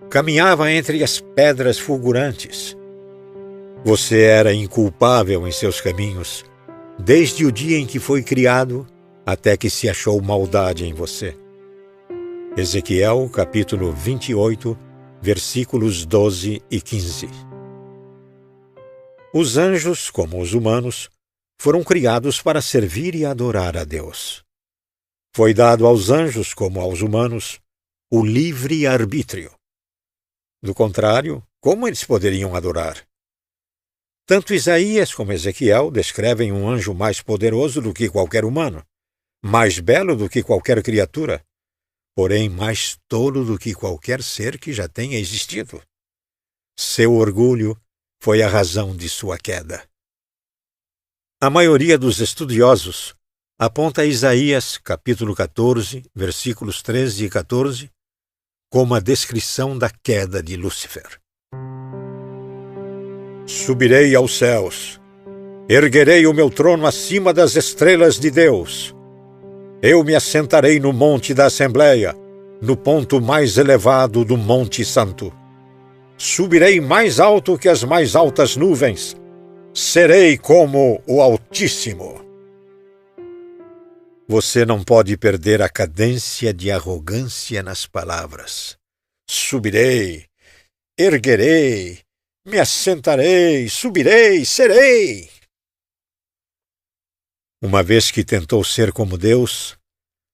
Caminhava entre as pedras fulgurantes. Você era inculpável em seus caminhos, desde o dia em que foi criado até que se achou maldade em você. Ezequiel, capítulo 28, versículos 12 e 15. Os anjos, como os humanos, foram criados para servir e adorar a Deus. Foi dado aos anjos, como aos humanos, o livre arbítrio. Do contrário, como eles poderiam adorar? Tanto Isaías como Ezequiel descrevem um anjo mais poderoso do que qualquer humano, mais belo do que qualquer criatura, porém mais tolo do que qualquer ser que já tenha existido. Seu orgulho foi a razão de sua queda. A maioria dos estudiosos aponta Isaías, capítulo 14, versículos 13 e 14, como a descrição da queda de Lúcifer. Subirei aos céus, erguerei o meu trono acima das estrelas de Deus. Eu me assentarei no monte da Assembleia, no ponto mais elevado do Monte Santo. Subirei mais alto que as mais altas nuvens. Serei como o Altíssimo. Você não pode perder a cadência de arrogância nas palavras. Subirei, erguerei, me assentarei, subirei, serei. Uma vez que tentou ser como Deus,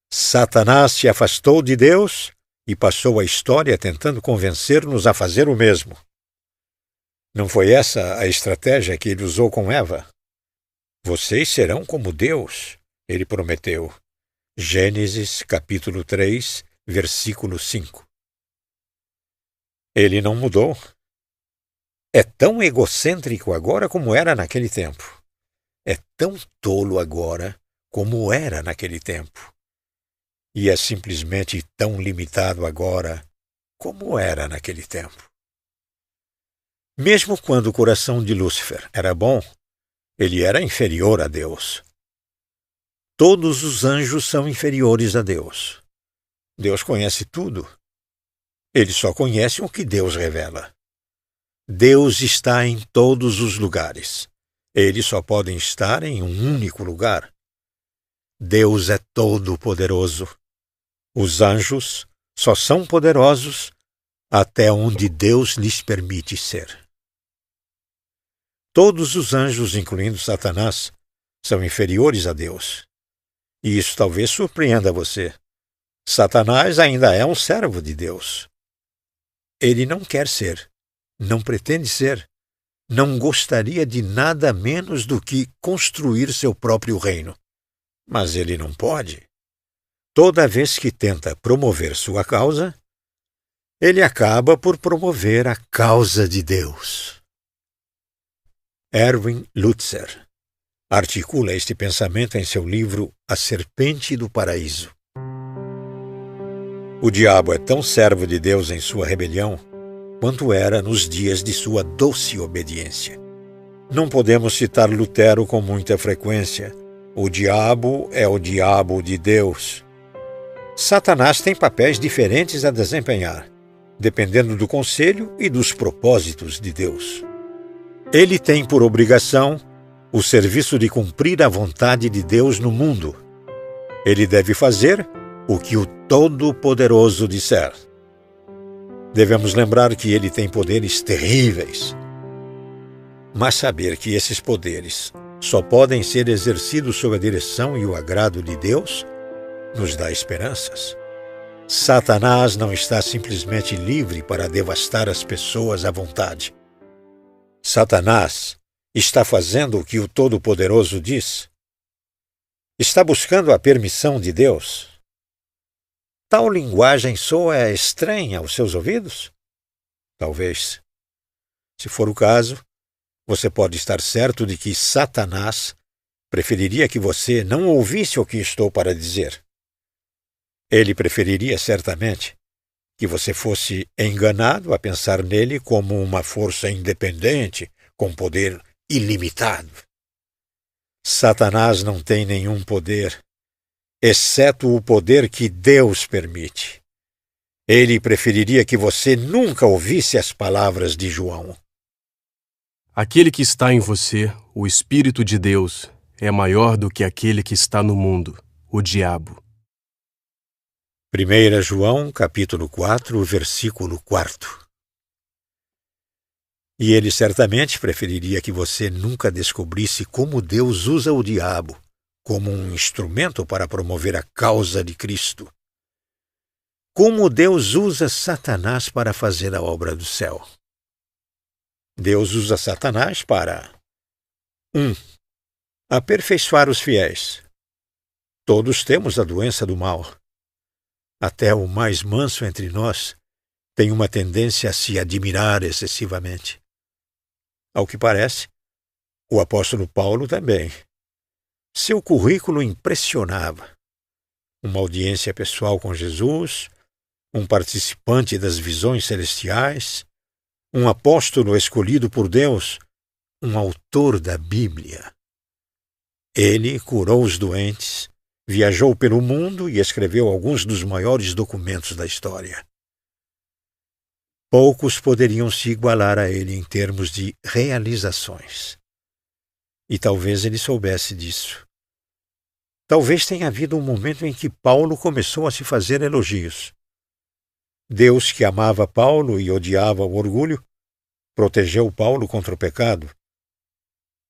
Satanás se afastou de Deus e passou a história tentando convencer-nos a fazer o mesmo. Não foi essa a estratégia que ele usou com Eva? Vocês serão como Deus, ele prometeu. Gênesis, capítulo 3, versículo 5. Ele não mudou. É tão egocêntrico agora como era naquele tempo. É tão tolo agora como era naquele tempo. E é simplesmente tão limitado agora como era naquele tempo. Mesmo quando o coração de Lúcifer era bom, ele era inferior a Deus. Todos os anjos são inferiores a Deus. Deus conhece tudo. Ele só conhece o que Deus revela. Deus está em todos os lugares. Eles só podem estar em um único lugar. Deus é todo-poderoso. Os anjos só são poderosos até onde Deus lhes permite ser. Todos os anjos, incluindo Satanás, são inferiores a Deus. E isso talvez surpreenda você. Satanás ainda é um servo de Deus. Ele não quer ser, não pretende ser, não gostaria de nada menos do que construir seu próprio reino. Mas ele não pode. Toda vez que tenta promover sua causa, ele acaba por promover a causa de Deus. Erwin Lutzer articula este pensamento em seu livro A Serpente do Paraíso. O diabo é tão servo de Deus em sua rebelião quanto era nos dias de sua doce obediência. Não podemos citar Lutero com muita frequência. O diabo é o diabo de Deus. Satanás tem papéis diferentes a desempenhar, dependendo do conselho e dos propósitos de Deus. Ele tem por obrigação o serviço de cumprir a vontade de Deus no mundo. Ele deve fazer o que o Todo-Poderoso disser. Devemos lembrar que ele tem poderes terríveis, mas saber que esses poderes só podem ser exercidos sob a direção e o agrado de Deus nos dá esperanças. Satanás não está simplesmente livre para devastar as pessoas à vontade. Satanás está fazendo o que o Todo-Poderoso diz. Está buscando a permissão de Deus. Tal linguagem soa estranha aos seus ouvidos? Talvez. Se for o caso, você pode estar certo de que Satanás preferiria que você não ouvisse o que estou para dizer. Ele preferiria, certamente, que você fosse enganado a pensar nele como uma força independente, com poder ilimitado. Satanás não tem nenhum poder, exceto o poder que Deus permite. Ele preferiria que você nunca ouvisse as palavras de João. Aquele que está em você, o Espírito de Deus, é maior do que aquele que está no mundo, o diabo. 1 João, capítulo 4, versículo 4. E ele certamente preferiria que você nunca descobrisse como Deus usa o diabo como um instrumento para promover a causa de Cristo. Como Deus usa Satanás para fazer a obra do céu. Deus usa Satanás para 1. Aperfeiçoar os fiéis. Todos temos a doença do mal. Até o mais manso entre nós tem uma tendência a se admirar excessivamente. Ao que parece, o apóstolo Paulo também. Seu currículo impressionava. Uma audiência pessoal com Jesus, um participante das visões celestiais, um apóstolo escolhido por Deus, um autor da Bíblia. Ele curou os doentes, viajou pelo mundo e escreveu alguns dos maiores documentos da história. Poucos poderiam se igualar a ele em termos de realizações. E talvez ele soubesse disso. Talvez tenha havido um momento em que Paulo começou a se fazer elogios. Deus, que amava Paulo e odiava o orgulho, protegeu Paulo contra o pecado.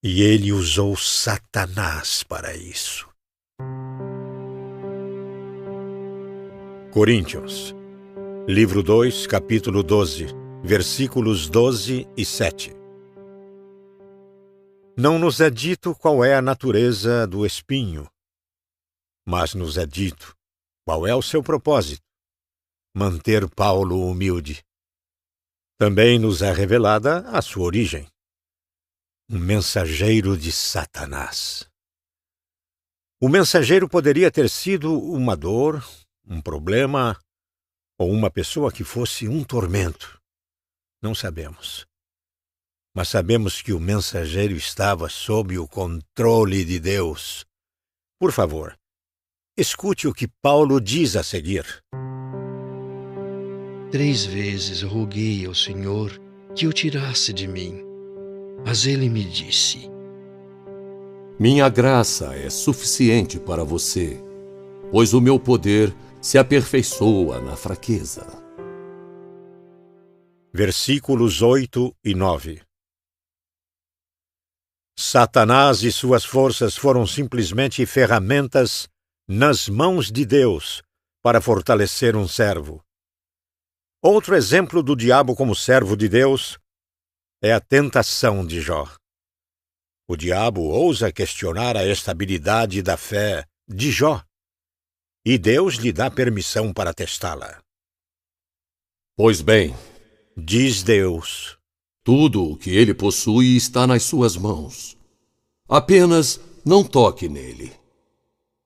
E ele usou Satanás para isso. Coríntios, livro 2, capítulo 12, versículos 12 e 7. Não nos é dito qual é a natureza do espinho, mas nos é dito qual é o seu propósito: manter Paulo humilde. Também nos é revelada a sua origem: um mensageiro de Satanás. O mensageiro poderia ter sido uma dor, um problema ou uma pessoa que fosse um tormento. Não sabemos. Mas sabemos que o mensageiro estava sob o controle de Deus. Por favor, escute o que Paulo diz a seguir. 3 vezes roguei ao Senhor que o tirasse de mim, mas ele me disse: Minha graça é suficiente para você, pois o meu poder se aperfeiçoa na fraqueza. Versículos 8 e 9. Satanás e suas forças foram simplesmente ferramentas nas mãos de Deus para fortalecer um servo. Outro exemplo do diabo como servo de Deus é a tentação de Jó. O diabo ousa questionar a estabilidade da fé de Jó, e Deus lhe dá permissão para testá-la. Pois bem, diz Deus, tudo o que ele possui está nas suas mãos. Apenas não toque nele.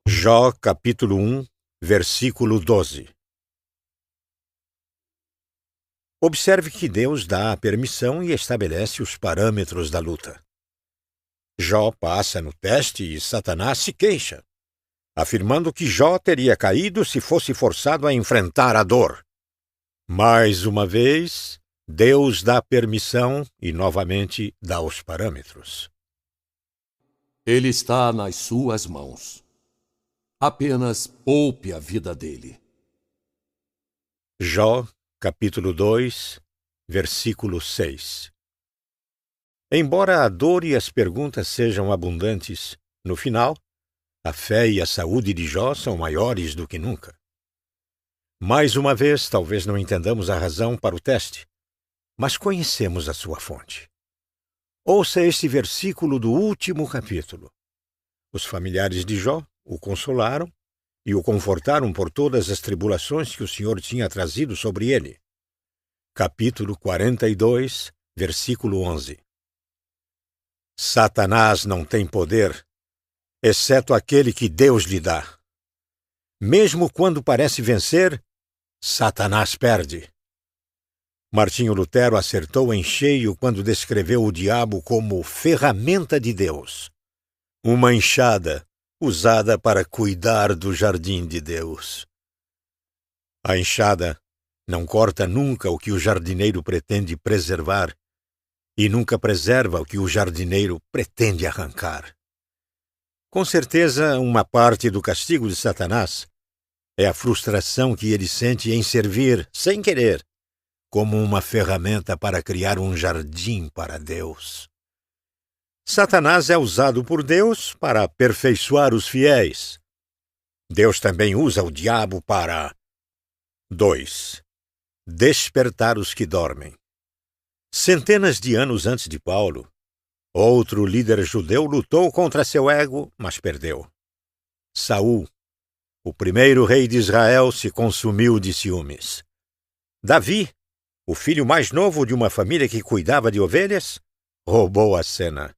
Jó, capítulo 1, versículo 12. Observe que Deus dá a permissão e estabelece os parâmetros da luta. Jó passa no teste e Satanás se queixa, afirmando que Jó teria caído se fosse forçado a enfrentar a dor. Mais uma vez, Deus dá permissão e novamente dá os parâmetros. Ele está nas suas mãos. Apenas poupe a vida dele. Jó, capítulo 2, versículo 6. Embora a dor e as perguntas sejam abundantes, no final, a fé e a saúde de Jó são maiores do que nunca. Mais uma vez, talvez não entendamos a razão para o teste, mas conhecemos a sua fonte. Ouça este versículo do último capítulo. Os familiares de Jó o consolaram e o confortaram por todas as tribulações que o Senhor tinha trazido sobre ele. Capítulo 42, versículo 11. Satanás não tem poder, exceto aquele que Deus lhe dá. Mesmo quando parece vencer, Satanás perde. Martinho Lutero acertou em cheio quando descreveu o diabo como ferramenta de Deus, uma enxada usada para cuidar do jardim de Deus. A enxada não corta nunca o que o jardineiro pretende preservar e nunca preserva o que o jardineiro pretende arrancar. Com certeza, uma parte do castigo de Satanás é a frustração que ele sente em servir, sem querer, como uma ferramenta para criar um jardim para Deus. Satanás é usado por Deus para aperfeiçoar os fiéis. Deus também usa o diabo para 2. Despertar os que dormem. Centenas de anos antes de Paulo, outro líder judeu lutou contra seu ego, mas perdeu. Saul, o primeiro rei de Israel, se consumiu de ciúmes. Davi, o filho mais novo de uma família que cuidava de ovelhas, roubou a cena.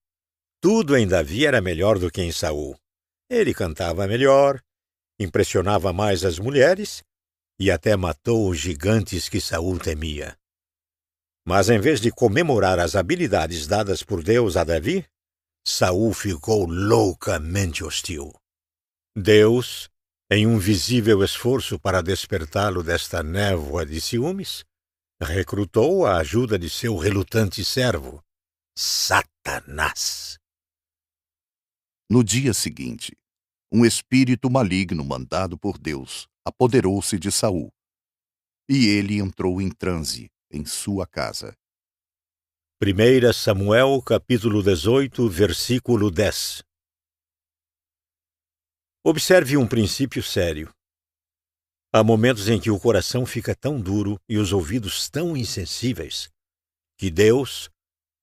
Tudo em Davi era melhor do que em Saul. Ele cantava melhor, impressionava mais as mulheres e até matou os gigantes que Saul temia. Mas em vez de comemorar as habilidades dadas por Deus a Davi, Saul ficou loucamente hostil. Deus, em um visível esforço para despertá-lo desta névoa de ciúmes, recrutou a ajuda de seu relutante servo, Satanás. No dia seguinte, um espírito maligno mandado por Deus apoderou-se de Saul, e ele entrou em transe em sua casa. 1 Samuel, capítulo 18, versículo 10. Observe um princípio sério. Há momentos em que o coração fica tão duro e os ouvidos tão insensíveis que Deus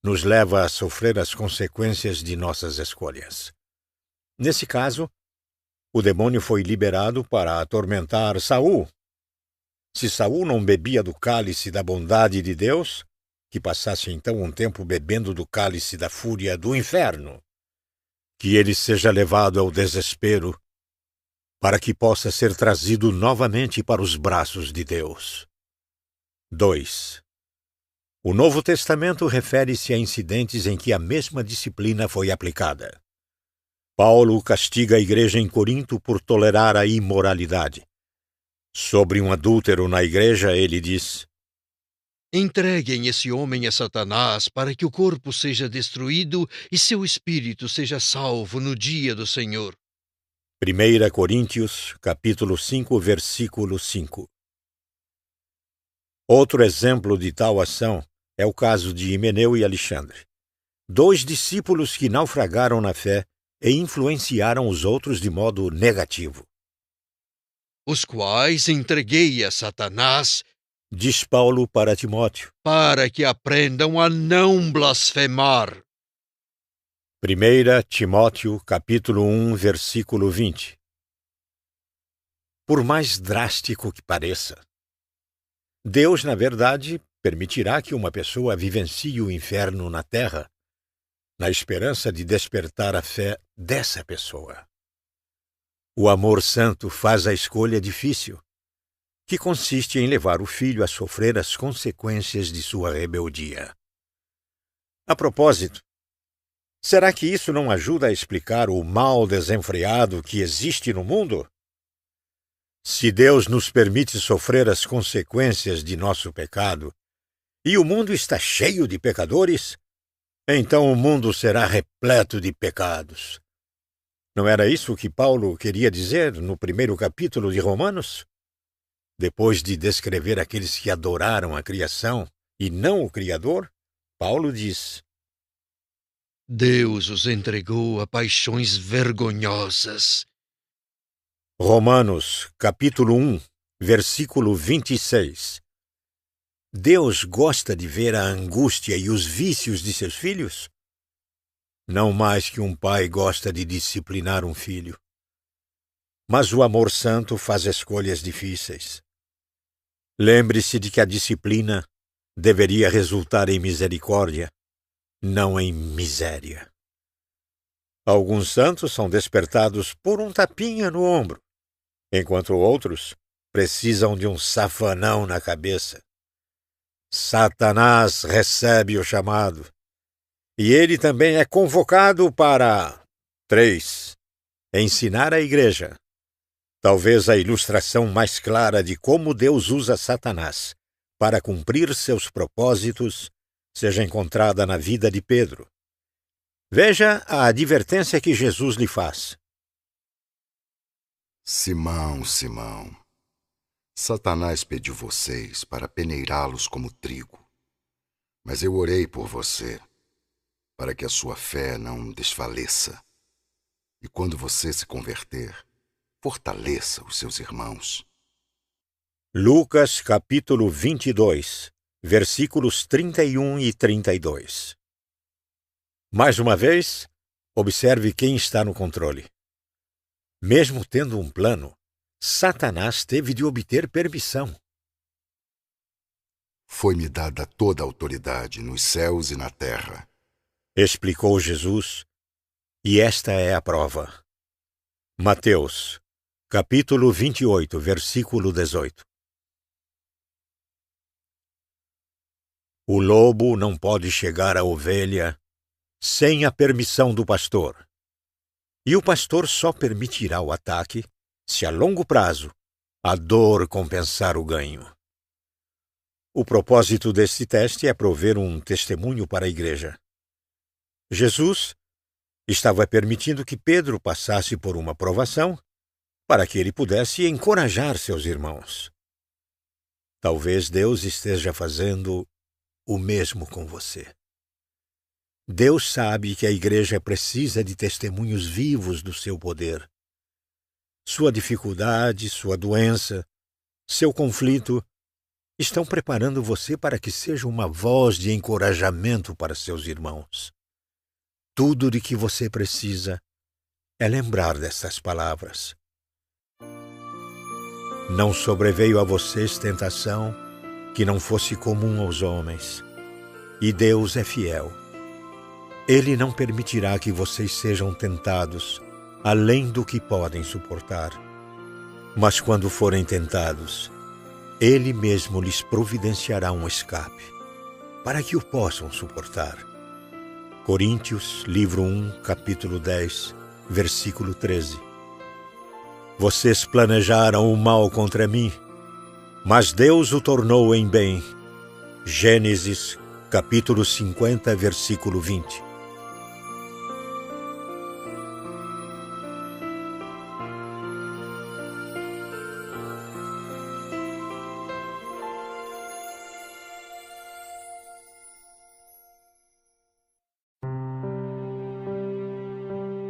nos leva a sofrer as consequências de nossas escolhas. Nesse caso, o demônio foi liberado para atormentar Saul. Se Saul não bebia do cálice da bondade de Deus, que passasse então um tempo bebendo do cálice da fúria do inferno. Que ele seja levado ao desespero, para que possa ser trazido novamente para os braços de Deus. 2. O Novo Testamento refere-se a incidentes em que a mesma disciplina foi aplicada. Paulo castiga a igreja em Corinto por tolerar a imoralidade. Sobre um adúltero na igreja, ele diz: Entreguem esse homem a Satanás para que o corpo seja destruído e seu espírito seja salvo no dia do Senhor. 1 Coríntios, capítulo 5, versículo 5. Outro exemplo de tal ação é o caso de Himeneu e Alexandre, 2 discípulos que naufragaram na fé e influenciaram os outros de modo negativo. Os quais entreguei a Satanás, diz Paulo para Timóteo, para que aprendam a não blasfemar. 1 Timóteo, capítulo 1, versículo 20. Por mais drástico que pareça, Deus, na verdade, permitirá que uma pessoa vivencie o inferno na terra, na esperança de despertar a fé dessa pessoa. O amor santo faz a escolha difícil, que consiste em levar o filho a sofrer as consequências de sua rebeldia. A propósito, será que isso não ajuda a explicar o mal desenfreado que existe no mundo? Se Deus nos permite sofrer as consequências de nosso pecado, e o mundo está cheio de pecadores, então o mundo será repleto de pecados. Não era isso que Paulo queria dizer no primeiro capítulo de Romanos? Depois de descrever aqueles que adoraram a criação e não o Criador, Paulo diz: Deus os entregou a paixões vergonhosas. Romanos, capítulo 1, versículo 26. Deus gosta de ver a angústia e os vícios de seus filhos? Não mais que um pai gosta de disciplinar um filho. Mas o amor santo faz escolhas difíceis. Lembre-se de que a disciplina deveria resultar em misericórdia, não em miséria. Alguns santos são despertados por um tapinha no ombro, enquanto outros precisam de um safanão na cabeça. Satanás recebe o chamado, e ele também é convocado para 3. Ensinar a igreja. Talvez a ilustração mais clara de como Deus usa Satanás para cumprir seus propósitos seja encontrada na vida de Pedro. Veja a advertência que Jesus lhe faz. Simão, Simão, Satanás pediu vocês para peneirá-los como trigo. Mas eu orei por você, para que a sua fé não desfaleça. E quando você se converter, fortaleça os seus irmãos. Lucas, capítulo 22, versículos 31 e 32. Mais uma vez, observe quem está no controle. Mesmo tendo um plano, Satanás teve de obter permissão. Foi-me dada toda a autoridade nos céus e na terra, explicou Jesus, e esta é a prova. Mateus, capítulo 28, versículo 18. O lobo não pode chegar à ovelha sem a permissão do pastor. E o pastor só permitirá o ataque se a longo prazo a dor compensar o ganho. O propósito deste teste é prover um testemunho para a igreja. Jesus estava permitindo que Pedro passasse por uma provação para que ele pudesse encorajar seus irmãos. Talvez Deus esteja fazendo o mesmo com você. Deus sabe que a igreja precisa de testemunhos vivos do seu poder. Sua dificuldade, sua doença, seu conflito estão preparando você para que seja uma voz de encorajamento para seus irmãos. Tudo de que você precisa é lembrar destas palavras. Não sobreveio a vocês tentação que não fosse comum aos homens, e Deus é fiel. Ele não permitirá que vocês sejam tentados além do que podem suportar. Mas quando forem tentados, Ele mesmo lhes providenciará um escape, para que o possam suportar. Coríntios, livro 1, capítulo 10, versículo 13. Vocês planejaram o mal contra mim, mas Deus o tornou em bem. Gênesis, capítulo 50, versículo 20.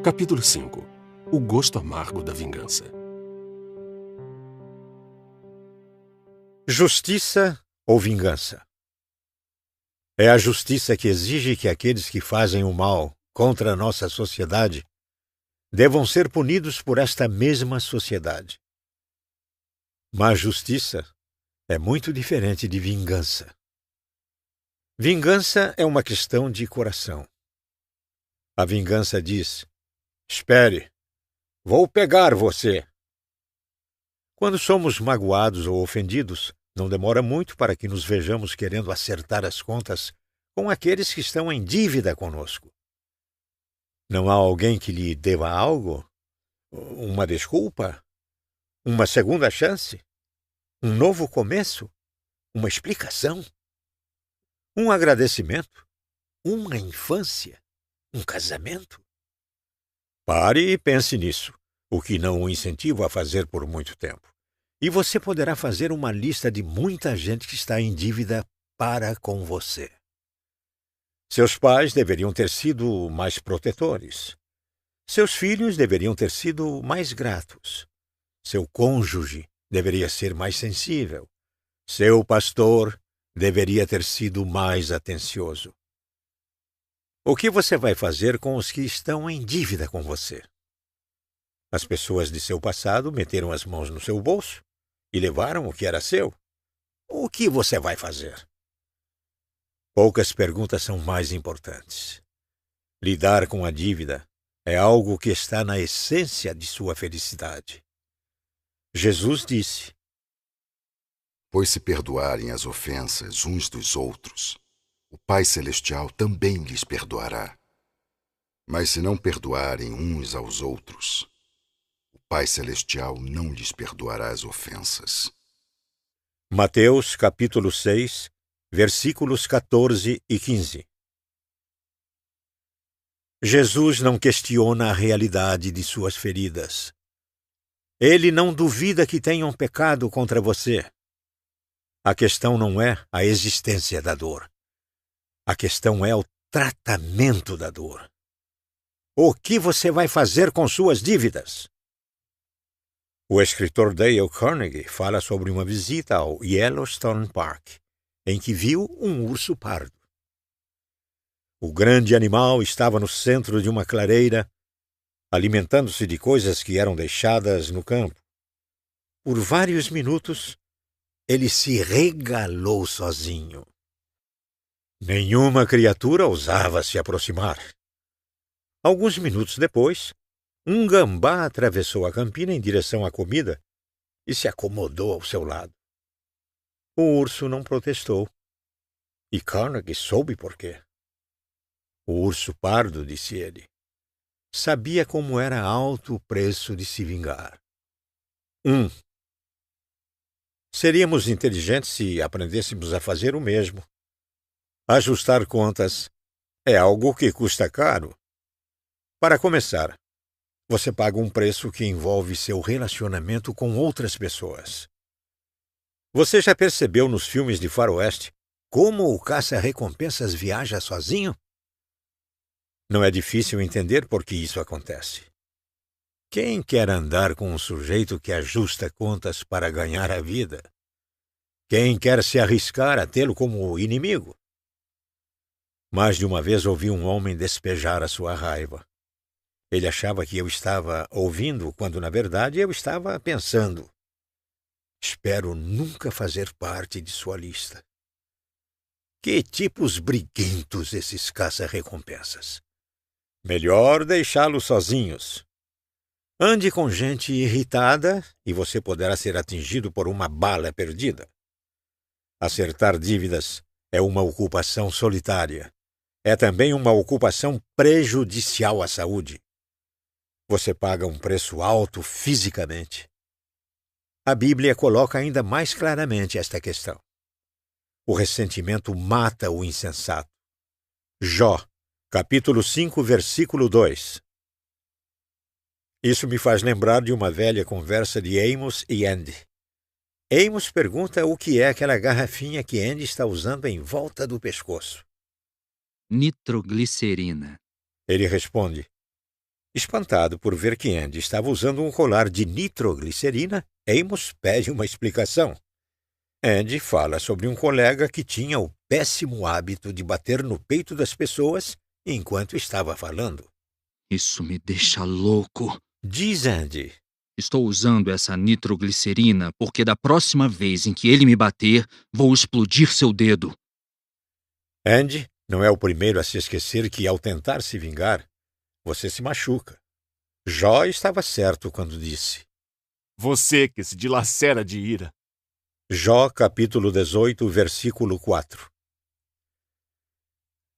Capítulo 5. O gosto amargo da vingança. Justiça ou vingança? É a justiça que exige que aqueles que fazem o mal contra a nossa sociedade devam ser punidos por esta mesma sociedade. Mas justiça é muito diferente de vingança. Vingança é uma questão de coração. A vingança diz: espere, vou pegar você. Quando somos magoados ou ofendidos, não demora muito para que nos vejamos querendo acertar as contas com aqueles que estão em dívida conosco. Não há alguém que lhe deva algo? Uma desculpa? Uma segunda chance? Um novo começo? Uma explicação? Um agradecimento? Uma infância? Um casamento? Pare e pense nisso, o que não o incentivo a fazer por muito tempo. E você poderá fazer uma lista de muita gente que está em dívida para com você. Seus pais deveriam ter sido mais protetores. Seus filhos deveriam ter sido mais gratos. Seu cônjuge deveria ser mais sensível. Seu pastor deveria ter sido mais atencioso. O que você vai fazer com os que estão em dívida com você? As pessoas de seu passado meteram as mãos no seu bolso e levaram o que era seu. O que você vai fazer? Poucas perguntas são mais importantes. Lidar com a dívida é algo que está na essência de sua felicidade. Jesus disse: Pois se perdoarem as ofensas uns dos outros, o Pai Celestial também lhes perdoará. Mas se não perdoarem uns aos outros, o Pai Celestial não lhes perdoará as ofensas. Mateus, capítulo 6, versículos 14 e 15. Jesus não questiona a realidade de suas feridas. Ele não duvida que tenham pecado contra você. A questão não é a existência da dor. A questão é o tratamento da dor. O que você vai fazer com suas dívidas? O escritor Dale Carnegie fala sobre uma visita ao Yellowstone Park, em que viu um urso pardo. O grande animal estava no centro de uma clareira, alimentando-se de coisas que eram deixadas no campo. Por vários minutos, ele se regalou sozinho. Nenhuma criatura ousava se aproximar. Alguns minutos depois, um gambá atravessou a campina em direção à comida e se acomodou ao seu lado. O urso não protestou. E Carnegie soube por quê. O urso pardo, disse ele, sabia como era alto o preço de se vingar. 1. Seríamos inteligentes se aprendêssemos a fazer o mesmo. Ajustar contas é algo que custa caro. Para começar, você paga um preço que envolve seu relacionamento com outras pessoas. Você já percebeu nos filmes de faroeste como o caça-recompensas viaja sozinho? Não é difícil entender por que isso acontece. Quem quer andar com um sujeito que ajusta contas para ganhar a vida? Quem quer se arriscar a tê-lo como inimigo? Mais de uma vez ouvi um homem despejar a sua raiva. Ele achava que eu estava ouvindo, quando na verdade eu estava pensando. Espero nunca fazer parte de sua lista. Que tipos briguentos esses caça-recompensas. Melhor deixá-los sozinhos. Ande com gente irritada e você poderá ser atingido por uma bala perdida. Acertar dívidas é uma ocupação solitária. É também uma ocupação prejudicial à saúde. Você paga um preço alto fisicamente. A Bíblia coloca ainda mais claramente esta questão. O ressentimento mata o insensato. Jó, capítulo 5, versículo 2. Isso me faz lembrar de uma velha conversa de Amos e Andy. Amos pergunta o que é aquela garrafinha que Andy está usando em volta do pescoço. Nitroglicerina. Ele responde. Espantado por ver que Andy estava usando um colar de nitroglicerina, Amos pede uma explicação. Andy fala sobre um colega que tinha o péssimo hábito de bater no peito das pessoas enquanto estava falando. Isso me deixa louco. Diz Andy. Estou usando essa nitroglicerina porque da próxima vez em que ele me bater, vou explodir seu dedo. Andy não é o primeiro a se esquecer que, ao tentar se vingar, você se machuca. Jó estava certo quando disse. Você que se dilacera de ira. Jó, capítulo 18, versículo 4.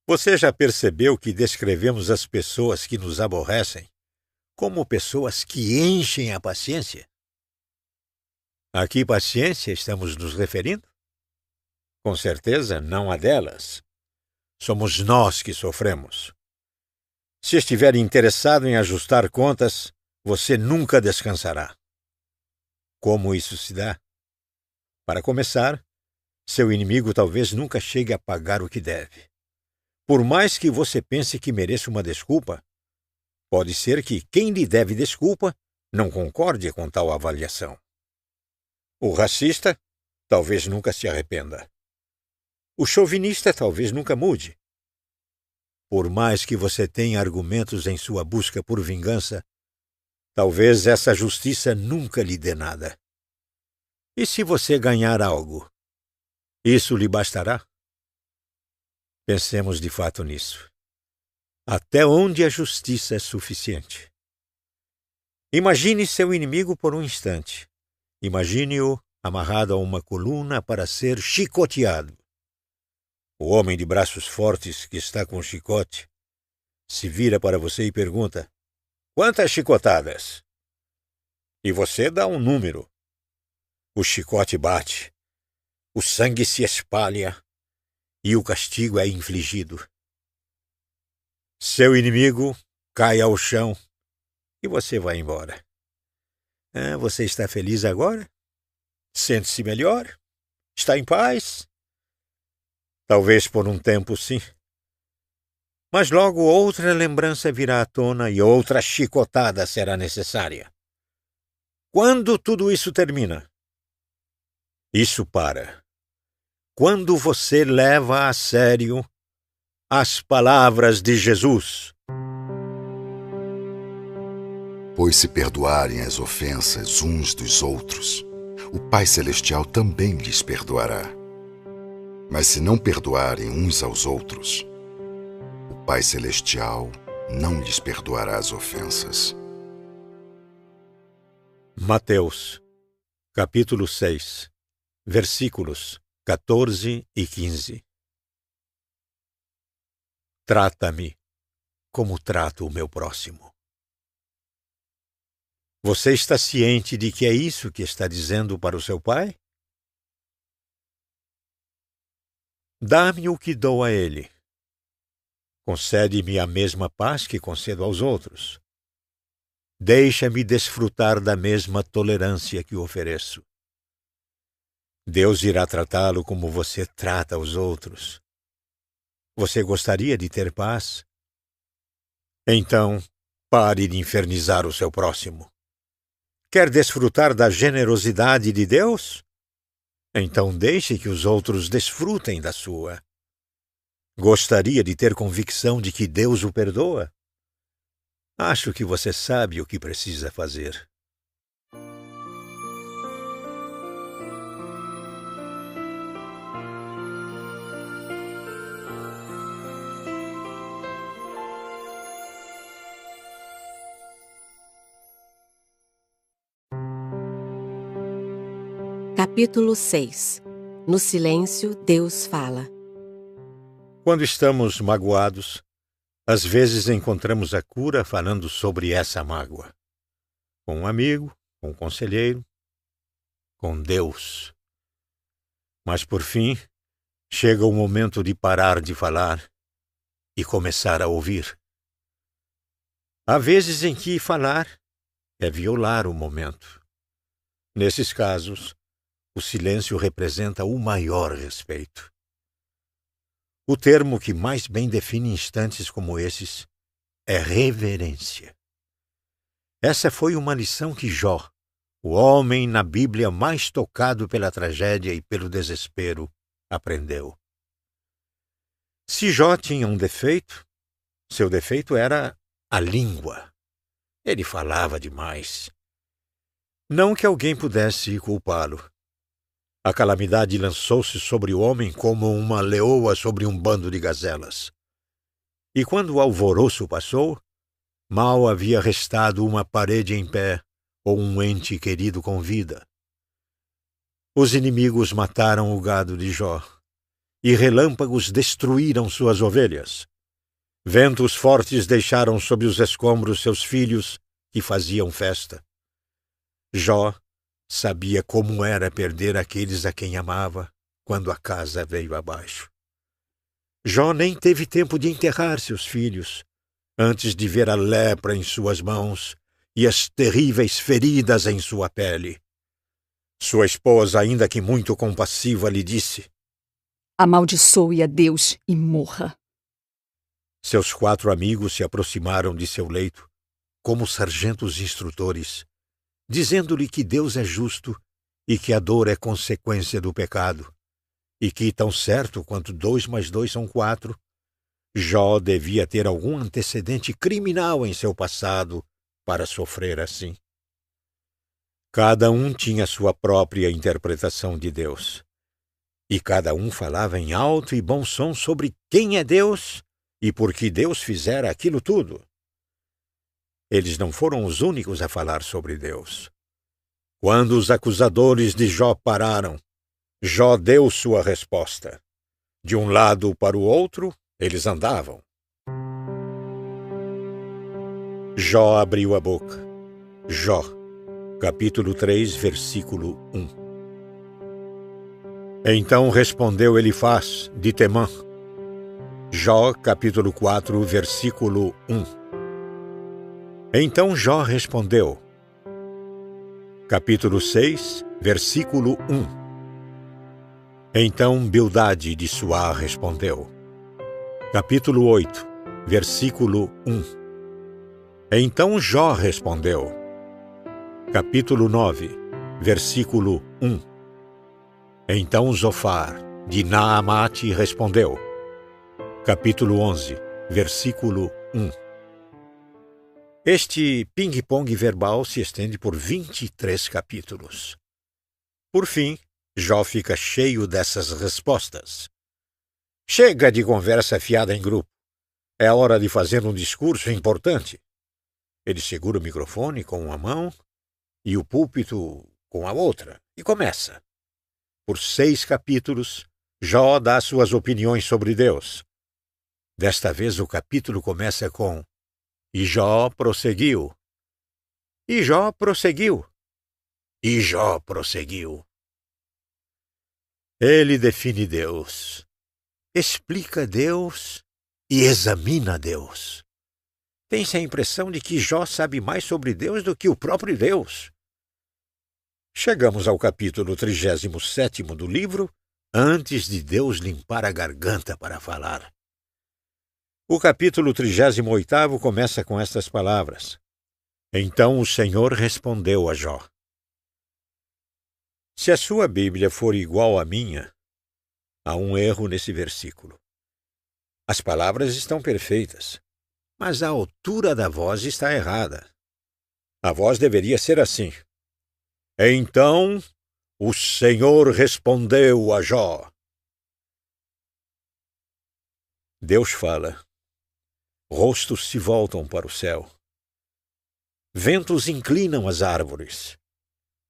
Você já percebeu que descrevemos as pessoas que nos aborrecem como pessoas que enchem a paciência? A que paciência estamos nos referindo? Com certeza, não a delas. Somos nós que sofremos. Se estiver interessado em ajustar contas, você nunca descansará. Como isso se dá? Para começar, seu inimigo talvez nunca chegue a pagar o que deve. Por mais que você pense que mereça uma desculpa, pode ser que quem lhe deve desculpa não concorde com tal avaliação. O racista talvez nunca se arrependa. O chauvinista talvez nunca mude. Por mais que você tenha argumentos em sua busca por vingança, talvez essa justiça nunca lhe dê nada. E se você ganhar algo, isso lhe bastará? Pensemos de fato nisso. Até onde a justiça é suficiente? Imagine seu inimigo por um instante. Imagine-o amarrado a uma coluna para ser chicoteado. O homem de braços fortes que está com o chicote se vira para você e pergunta: quantas chicotadas? E você dá um número. O chicote bate, o sangue se espalha e o castigo é infligido. Seu inimigo cai ao chão e você vai embora. Você está feliz agora? Sente-se melhor? Está em paz? Talvez por um tempo, sim. Mas logo outra lembrança virá à tona e outra chicotada será necessária. Quando tudo isso termina? Isso para. Quando você leva a sério as palavras de Jesus. Pois se perdoarem as ofensas uns dos outros, o Pai Celestial também lhes perdoará. Mas se não perdoarem uns aos outros, o Pai Celestial não lhes perdoará as ofensas. Mateus, capítulo 6, versículos 14 e 15. Trata-me como trato o meu próximo. Você está ciente de que é isso que está dizendo para o seu pai? Dá-me o que dou a ele. Concede-me a mesma paz que concedo aos outros. Deixa-me desfrutar da mesma tolerância que ofereço. Deus irá tratá-lo como você trata os outros. Você gostaria de ter paz? Então, pare de infernizar o seu próximo. Quer desfrutar da generosidade de Deus? Então deixe que os outros desfrutem da sua. Gostaria de ter convicção de que Deus o perdoa? Acho que você sabe o que precisa fazer. Capítulo 6. No silêncio, Deus fala. Quando estamos magoados, às vezes encontramos a cura falando sobre essa mágoa. Com um amigo, com um conselheiro, com Deus. Mas, por fim, chega o momento de parar de falar e começar a ouvir. Há vezes em que falar é violar o momento. Nesses casos, o silêncio representa o maior respeito. O termo que mais bem define instantes como esses é reverência. Essa foi uma lição que Jó, o homem na Bíblia mais tocado pela tragédia e pelo desespero, aprendeu. Se Jó tinha um defeito, seu defeito era a língua. Ele falava demais. Não que alguém pudesse culpá-lo. A calamidade lançou-se sobre o homem como uma leoa sobre um bando de gazelas. E quando o alvoroço passou, mal havia restado uma parede em pé ou um ente querido com vida. Os inimigos mataram o gado de Jó, e relâmpagos destruíram suas ovelhas. Ventos fortes deixaram sob os escombros seus filhos, que faziam festa. Jó sabia como era perder aqueles a quem amava quando a casa veio abaixo. Jó nem teve tempo de enterrar seus filhos, antes de ver a lepra em suas mãos e as terríveis feridas em sua pele. Sua esposa, ainda que muito compassiva, lhe disse: amaldiçoe a Deus e morra. Seus 4 amigos se aproximaram de seu leito, como sargentos instrutores, dizendo-lhe que Deus é justo e que a dor é consequência do pecado, e que, tão certo quanto 2 mais 2 são 4, Jó devia ter algum antecedente criminal em seu passado para sofrer assim. Cada um tinha sua própria interpretação de Deus, e cada um falava em alto e bom som sobre quem é Deus e por que Deus fizera aquilo tudo. Eles não foram os únicos a falar sobre Deus. Quando os acusadores de Jó pararam, Jó deu sua resposta. De um lado para o outro, eles andavam. Jó abriu a boca. Jó, capítulo 3, versículo 1. Então respondeu Elifaz, de Temã. Jó, capítulo 4, versículo 1. Então Jó respondeu. Capítulo 6, versículo 1. Então Bildade de Suá respondeu. Capítulo 8, versículo 1. Então Jó respondeu. Capítulo 9, versículo 1. Então Zofar, de Naamate, respondeu. Capítulo 11, versículo 1. Este ping-pong verbal se estende por 23 capítulos. Por fim, Jó fica cheio dessas respostas. Chega de conversa fiada em grupo. É hora de fazer um discurso importante. Ele segura o microfone com uma mão e o púlpito com a outra e começa. Por 6 capítulos, Jó dá suas opiniões sobre Deus. Desta vez o capítulo começa com E Jó prosseguiu. E Jó prosseguiu. E Jó prosseguiu. Ele define Deus, explica Deus e examina Deus. Tem-se a impressão de que Jó sabe mais sobre Deus do que o próprio Deus. Chegamos ao capítulo 37º do livro, antes de Deus limpar a garganta para falar. O capítulo 38º começa com estas palavras. Então o Senhor respondeu a Jó. Se a sua Bíblia for igual à minha, há um erro nesse versículo. As palavras estão perfeitas, mas a altura da voz está errada. A voz deveria ser assim. Então o Senhor respondeu a Jó. Deus fala. Rostos se voltam para o céu. Ventos inclinam as árvores.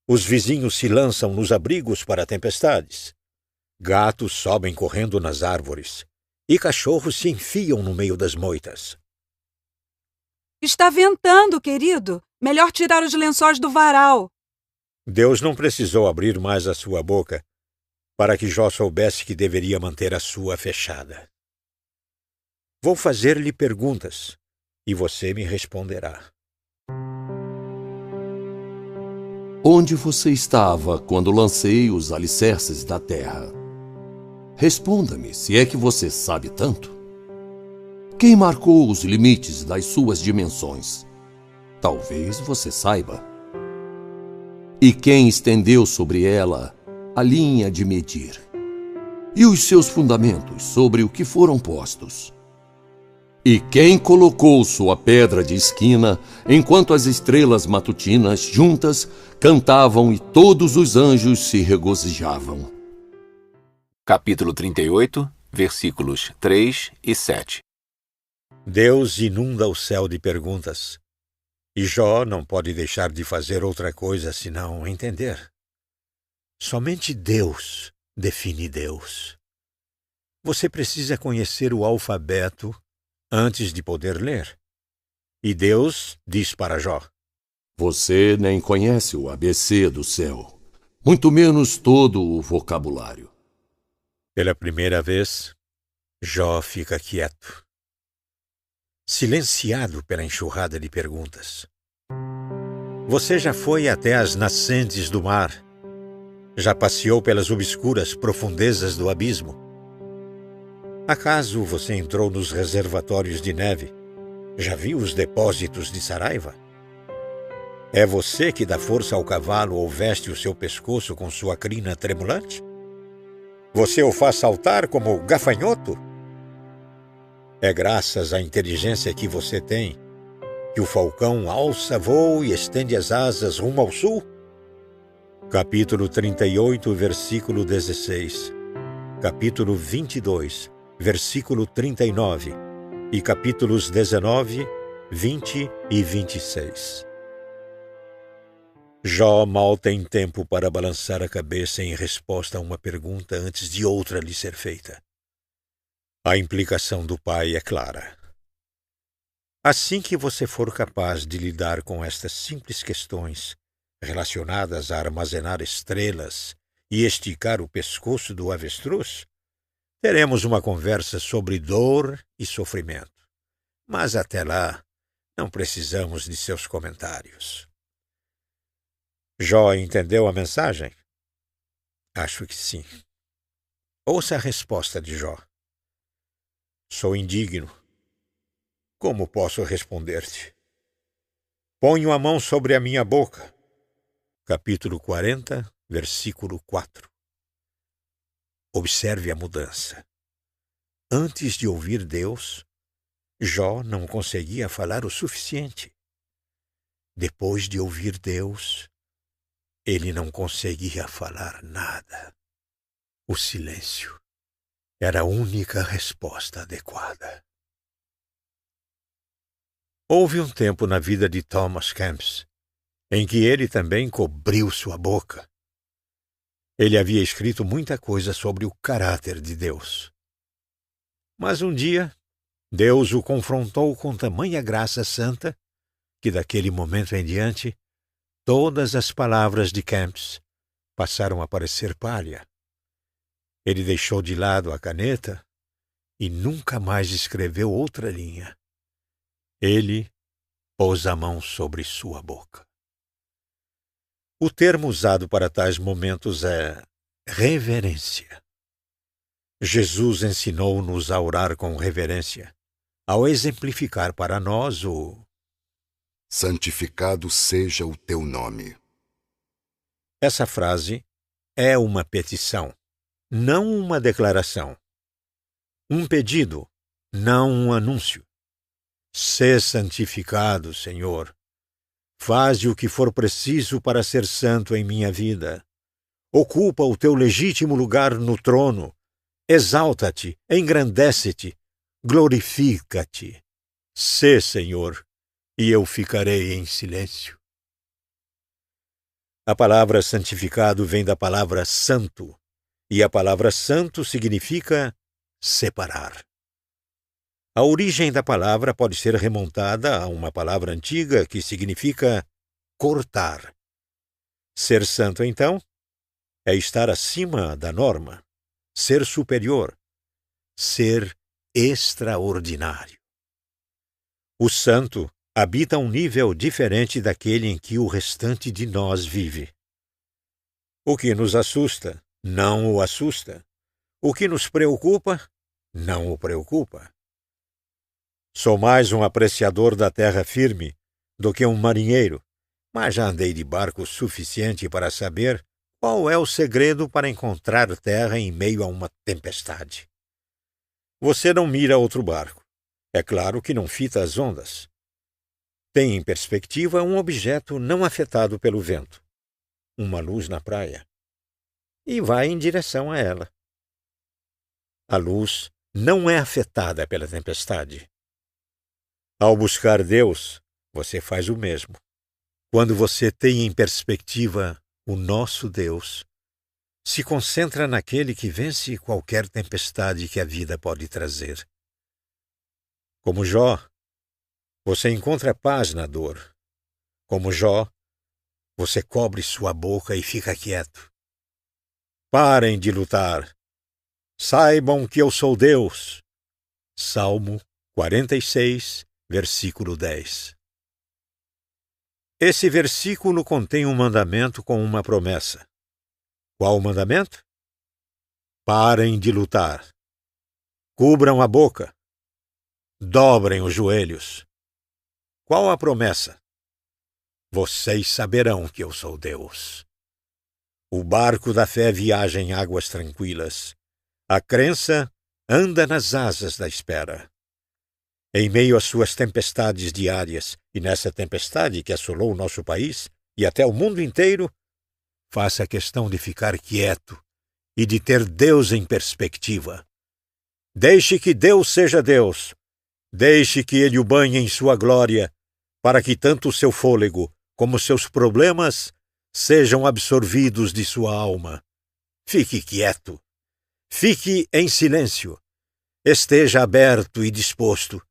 Os vizinhos se lançam nos abrigos para tempestades. Gatos sobem correndo nas árvores. E cachorros se enfiam no meio das moitas. Está ventando, querido. Melhor tirar os lençóis do varal. Deus não precisou abrir mais a sua boca para que Jó soubesse que deveria manter a sua fechada. Vou fazer-lhe perguntas e você me responderá. Onde você estava quando lancei os alicerces da terra? Responda-me, se é que você sabe tanto. Quem marcou os limites das suas dimensões? Talvez você saiba. E quem estendeu sobre ela a linha de medir? E os seus fundamentos sobre o que foram postos? E quem colocou sua pedra de esquina enquanto as estrelas matutinas juntas cantavam e todos os anjos se regozijavam? Capítulo 38, versículos 3 e 7. Deus inunda o céu de perguntas, e Jó não pode deixar de fazer outra coisa senão entender. Somente Deus define Deus. Você precisa conhecer o alfabeto antes de poder ler. E Deus diz para Jó: Você nem conhece o ABC do céu, muito menos todo o vocabulário. Pela primeira vez, Jó fica quieto, silenciado pela enxurrada de perguntas. Você já foi até as nascentes do mar? Já passeou pelas obscuras profundezas do abismo? Acaso você entrou nos reservatórios de neve? Já viu os depósitos de Saraiva? É você que dá força ao cavalo ou veste o seu pescoço com sua crina tremulante? Você o faz saltar como gafanhoto? É graças à inteligência que você tem que o falcão alça voo e estende as asas rumo ao sul? Capítulo 38, versículo 16. Capítulo 22, versículo 39. E capítulos 19, 20 e 26. Jó mal tem tempo para balançar a cabeça em resposta a uma pergunta antes de outra lhe ser feita. A implicação do pai é clara. Assim que você for capaz de lidar com estas simples questões relacionadas a armazenar estrelas e esticar o pescoço do avestruz, teremos uma conversa sobre dor e sofrimento. Mas até lá, não precisamos de seus comentários. Jó entendeu a mensagem? Acho que sim. Ouça a resposta de Jó. Sou indigno. Como posso responder-te? Ponho a mão sobre a minha boca. Capítulo 40, versículo 4. Observe a mudança. Antes de ouvir Deus, Jó não conseguia falar o suficiente. Depois de ouvir Deus, ele não conseguia falar nada. O silêncio era a única resposta adequada. Houve um tempo na vida de Thomas Camps em que ele também cobriu sua boca. Ele havia escrito muita coisa sobre o caráter de Deus. Mas um dia, Deus o confrontou com tamanha graça santa que daquele momento em diante, todas as palavras de Camps passaram a parecer palha. Ele deixou de lado a caneta e nunca mais escreveu outra linha. Ele pôs a mão sobre sua boca. O termo usado para tais momentos é reverência. Jesus ensinou-nos a orar com reverência, ao exemplificar para nós o santificado seja o teu nome. Essa frase é uma petição, não uma declaração. Um pedido, não um anúncio. Sê santificado, Senhor. Faze o que for preciso para ser santo em minha vida. Ocupa o teu legítimo lugar no trono. Exalta-te, engrandece-te, glorifica-te. Sê, Senhor, e eu ficarei em silêncio. A palavra santificado vem da palavra santo, e a palavra santo significa separar. A origem da palavra pode ser remontada a uma palavra antiga que significa cortar. Ser santo, então, é estar acima da norma, ser superior, ser extraordinário. O santo habita um nível diferente daquele em que o restante de nós vive. O que nos assusta não o assusta. O que nos preocupa não o preocupa. Sou mais um apreciador da terra firme do que um marinheiro, mas já andei de barco suficiente para saber qual é o segredo para encontrar terra em meio a uma tempestade. Você não mira outro barco. É claro que não fita as ondas. Tem em perspectiva um objeto não afetado pelo vento, uma luz na praia, e vai em direção a ela. A luz não é afetada pela tempestade. Ao buscar Deus, você faz o mesmo. Quando você tem em perspectiva o nosso Deus, se concentra naquele que vence qualquer tempestade que a vida pode trazer. Como Jó, você encontra paz na dor. Como Jó, você cobre sua boca e fica quieto. Parem de lutar. Saibam que eu sou Deus. Salmo 46, versículo 10. Esse versículo contém um mandamento com uma promessa. Qual o mandamento? Parem de lutar. Cubram a boca. Dobrem os joelhos. Qual a promessa? Vocês saberão que eu sou Deus. O barco da fé viaja em águas tranquilas. A crença anda nas asas da espera. Em meio às suas tempestades diárias, e nessa tempestade que assolou o nosso país e até o mundo inteiro, faça questão de ficar quieto e de ter Deus em perspectiva. Deixe que Deus seja Deus. Deixe que Ele o banhe em sua glória, para que tanto o seu fôlego como seus problemas sejam absorvidos de sua alma. Fique quieto. Fique em silêncio. Esteja aberto e disposto.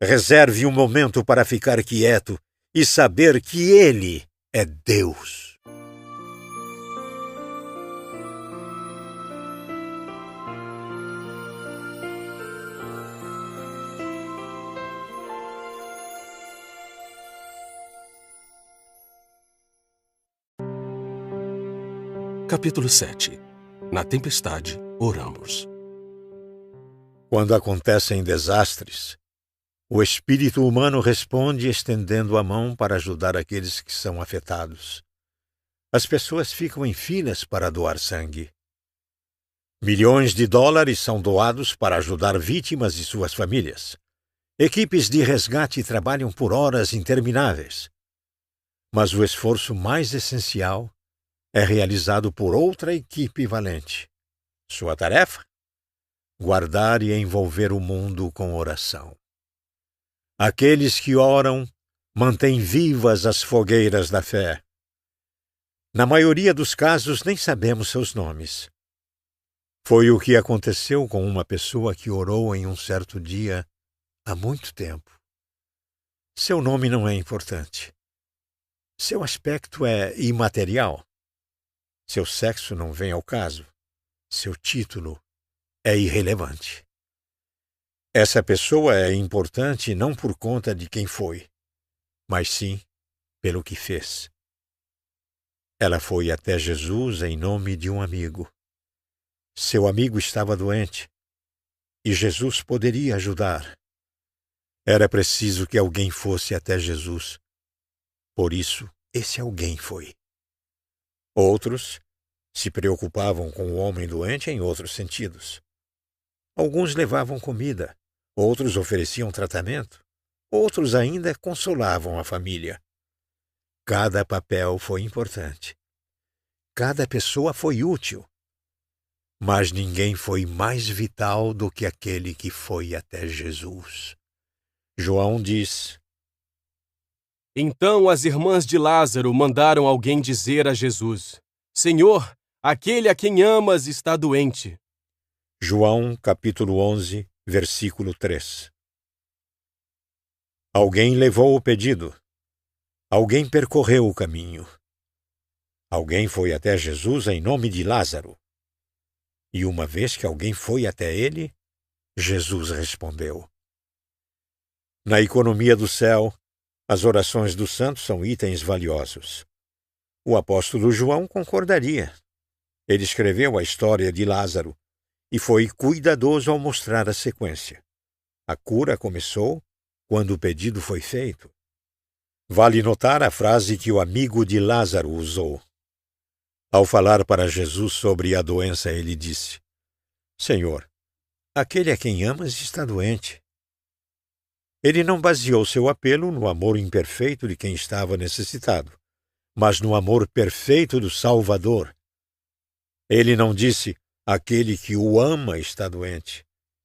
Reserve um momento para ficar quieto e saber que Ele é Deus. Capítulo 7. Na tempestade, oramos. Quando acontecem desastres, o espírito humano responde estendendo a mão para ajudar aqueles que são afetados. As pessoas ficam em filas para doar sangue. Milhões de dólares são doados para ajudar vítimas e suas famílias. Equipes de resgate trabalham por horas intermináveis. Mas o esforço mais essencial é realizado por outra equipe valente. Sua tarefa? Guardar e envolver o mundo com oração. Aqueles que oram mantêm vivas as fogueiras da fé. Na maioria dos casos, nem sabemos seus nomes. Foi o que aconteceu com uma pessoa que orou em um certo dia há muito tempo. Seu nome não é importante. Seu aspecto é imaterial. Seu sexo não vem ao caso. Seu título é irrelevante. Essa pessoa é importante não por conta de quem foi, mas sim pelo que fez. Ela foi até Jesus em nome de um amigo. Seu amigo estava doente e Jesus poderia ajudar. Era preciso que alguém fosse até Jesus. Por isso, esse alguém foi. Outros se preocupavam com o homem doente em outros sentidos. Alguns levavam comida, outros ofereciam tratamento, outros ainda consolavam a família. Cada papel foi importante. Cada pessoa foi útil. Mas ninguém foi mais vital do que aquele que foi até Jesus. João diz: Então as irmãs de Lázaro mandaram alguém dizer a Jesus: Senhor, aquele a quem amas está doente. João, capítulo 11, versículo 3. Alguém levou o pedido. Alguém percorreu o caminho. Alguém foi até Jesus em nome de Lázaro. E uma vez que alguém foi até ele, Jesus respondeu. Na economia do céu, as orações dos santos são itens valiosos. O apóstolo João concordaria. Ele escreveu a história de Lázaro e foi cuidadoso ao mostrar a sequência. A cura começou quando o pedido foi feito. Vale notar a frase que o amigo de Lázaro usou. Ao falar para Jesus sobre a doença, ele disse: Senhor, aquele a quem amas está doente. Ele não baseou seu apelo no amor imperfeito de quem estava necessitado, mas no amor perfeito do Salvador. Ele não disse: aquele que o ama está doente.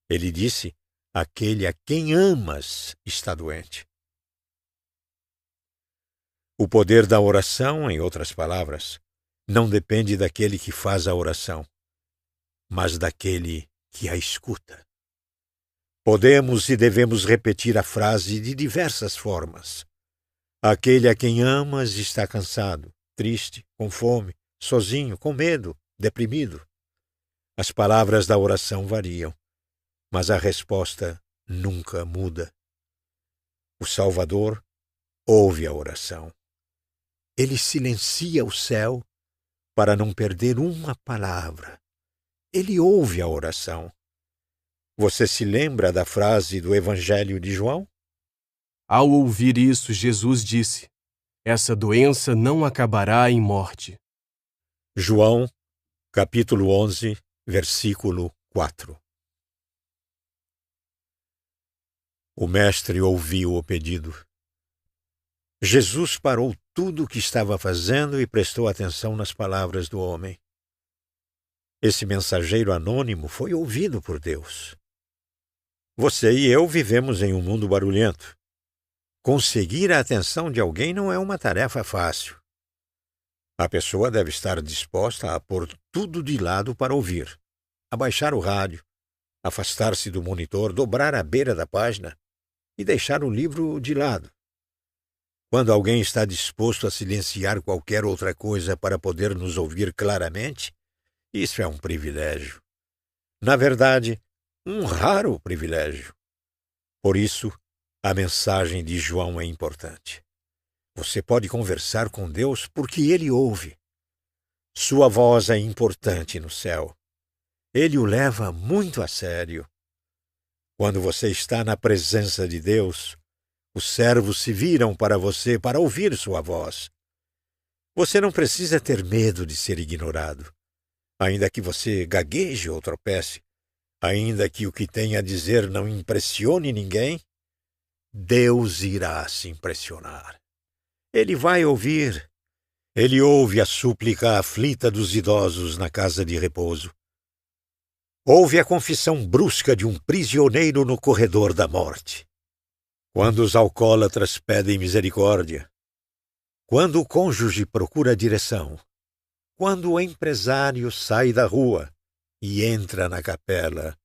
Ele disse: aquele a quem amas está doente. O poder da oração, em outras palavras, não depende daquele que faz a oração, mas daquele que a escuta. Podemos e devemos repetir a frase de diversas formas. Aquele a quem amas está cansado, triste, com fome, sozinho, com medo, deprimido. As palavras da oração variam, mas a resposta nunca muda. O Salvador ouve a oração. Ele silencia o céu para não perder uma palavra. Ele ouve a oração. Você se lembra da frase do Evangelho de João? Ao ouvir isso, Jesus disse: Essa doença não acabará em morte. João, capítulo 11, versículo 4. O mestre ouviu o pedido. Jesus parou tudo o que estava fazendo e prestou atenção nas palavras do homem. Esse mensageiro anônimo foi ouvido por Deus. Você e eu vivemos em um mundo barulhento. Conseguir a atenção de alguém não é uma tarefa fácil. A pessoa deve estar disposta a pôr tudo de lado para ouvir, abaixar o rádio, afastar-se do monitor, dobrar a beira da página e deixar o livro de lado. Quando alguém está disposto a silenciar qualquer outra coisa para poder nos ouvir claramente, isso é um privilégio. Na verdade, um raro privilégio. Por isso, a mensagem de João é importante. Você pode conversar com Deus porque Ele ouve. Sua voz é importante no céu. Ele o leva muito a sério. Quando você está na presença de Deus, os servos se viram para você para ouvir sua voz. Você não precisa ter medo de ser ignorado. Ainda que você gagueje ou tropece, ainda que o que tem a dizer não impressione ninguém, Deus irá se impressionar. Ele vai ouvir. Ele ouve a súplica aflita dos idosos na casa de repouso. Ouve a confissão brusca de um prisioneiro no corredor da morte. Quando os alcoólatras pedem misericórdia, quando o cônjuge procura direção, quando o empresário sai da rua e entra na capela,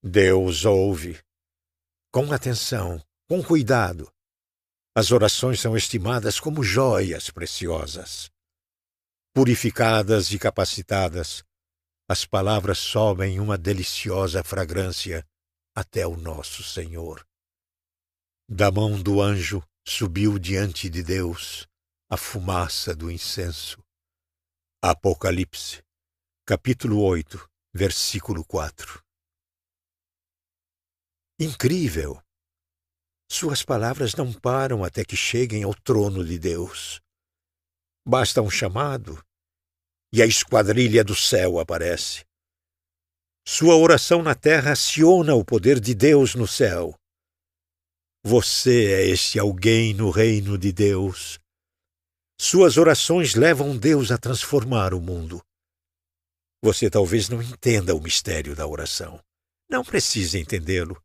Deus ouve. Com atenção, com cuidado. As orações são estimadas como joias preciosas. Purificadas e capacitadas, as palavras sobem uma deliciosa fragrância até o nosso Senhor. Da mão do anjo subiu diante de Deus a fumaça do incenso. Apocalipse, capítulo 8, versículo 4. Incrível! Suas palavras não param até que cheguem ao trono de Deus. Basta um chamado e a esquadrilha do céu aparece. Sua oração na terra aciona o poder de Deus no céu. Você é esse alguém no reino de Deus. Suas orações levam Deus a transformar o mundo. Você talvez não entenda o mistério da oração. Não precisa entendê-lo.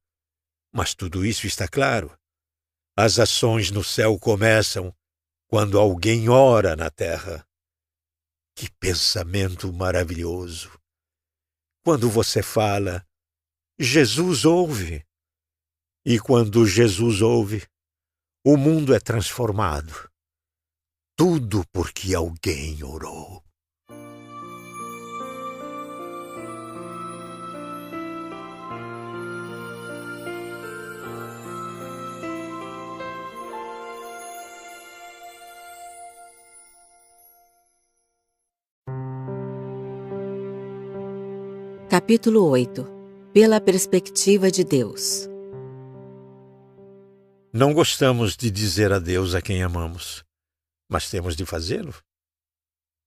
Mas tudo isso está claro. As ações no céu começam quando alguém ora na terra. Que pensamento maravilhoso! Quando você fala, Jesus ouve. E quando Jesus ouve, o mundo é transformado. Tudo porque alguém orou. Capítulo 8. Pela perspectiva de Deus. Não gostamos de dizer adeus a quem amamos, mas temos de fazê-lo.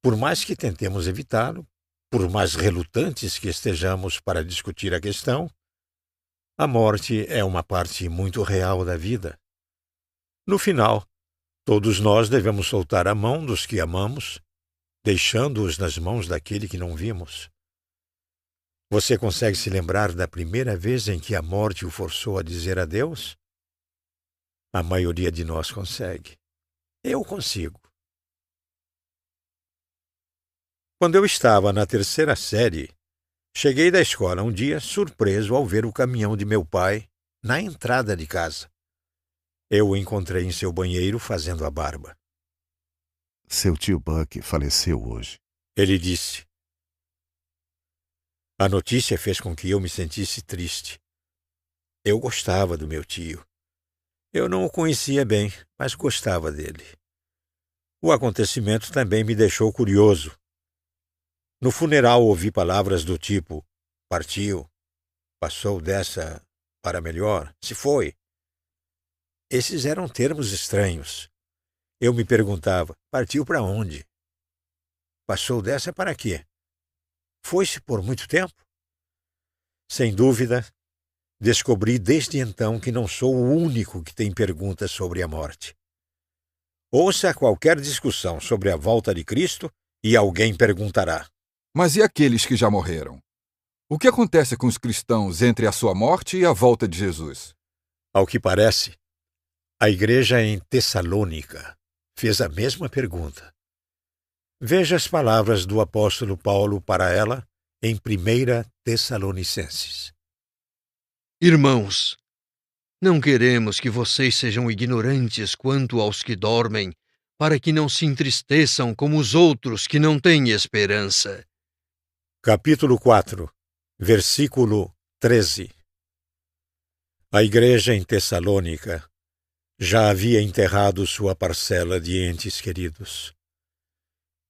Por mais que tentemos evitá-lo, por mais relutantes que estejamos para discutir a questão, a morte é uma parte muito real da vida. No final, todos nós devemos soltar a mão dos que amamos, deixando-os nas mãos daquele que não vimos. Você consegue se lembrar da primeira vez em que a morte o forçou a dizer adeus? A maioria de nós consegue. Eu consigo. Quando eu estava na 3ª série, cheguei da escola um dia surpreso ao ver o caminhão de meu pai na entrada de casa. Eu o encontrei em seu banheiro fazendo a barba. Seu tio Buck faleceu hoje. Ele disse. A notícia fez com que eu me sentisse triste. Eu gostava do meu tio. Eu não o conhecia bem, mas gostava dele. O acontecimento também me deixou curioso. No funeral ouvi palavras do tipo, partiu, passou dessa para melhor, se foi. Esses eram termos estranhos. Eu me perguntava, partiu para onde? Passou dessa para quê? Foi-se por muito tempo? Sem dúvida, descobri desde então que não sou o único que tem perguntas sobre a morte. Ouça qualquer discussão sobre a volta de Cristo e alguém perguntará. Mas e aqueles que já morreram? O que acontece com os cristãos entre a sua morte e a volta de Jesus? Ao que parece, a igreja em Tessalônica fez a mesma pergunta. Veja as palavras do apóstolo Paulo para ela em 1 Tessalonicenses. Irmãos, não queremos que vocês sejam ignorantes quanto aos que dormem, para que não se entristeçam como os outros que não têm esperança. Capítulo 4, versículo 13. A igreja em Tessalônica já havia enterrado sua parcela de entes queridos.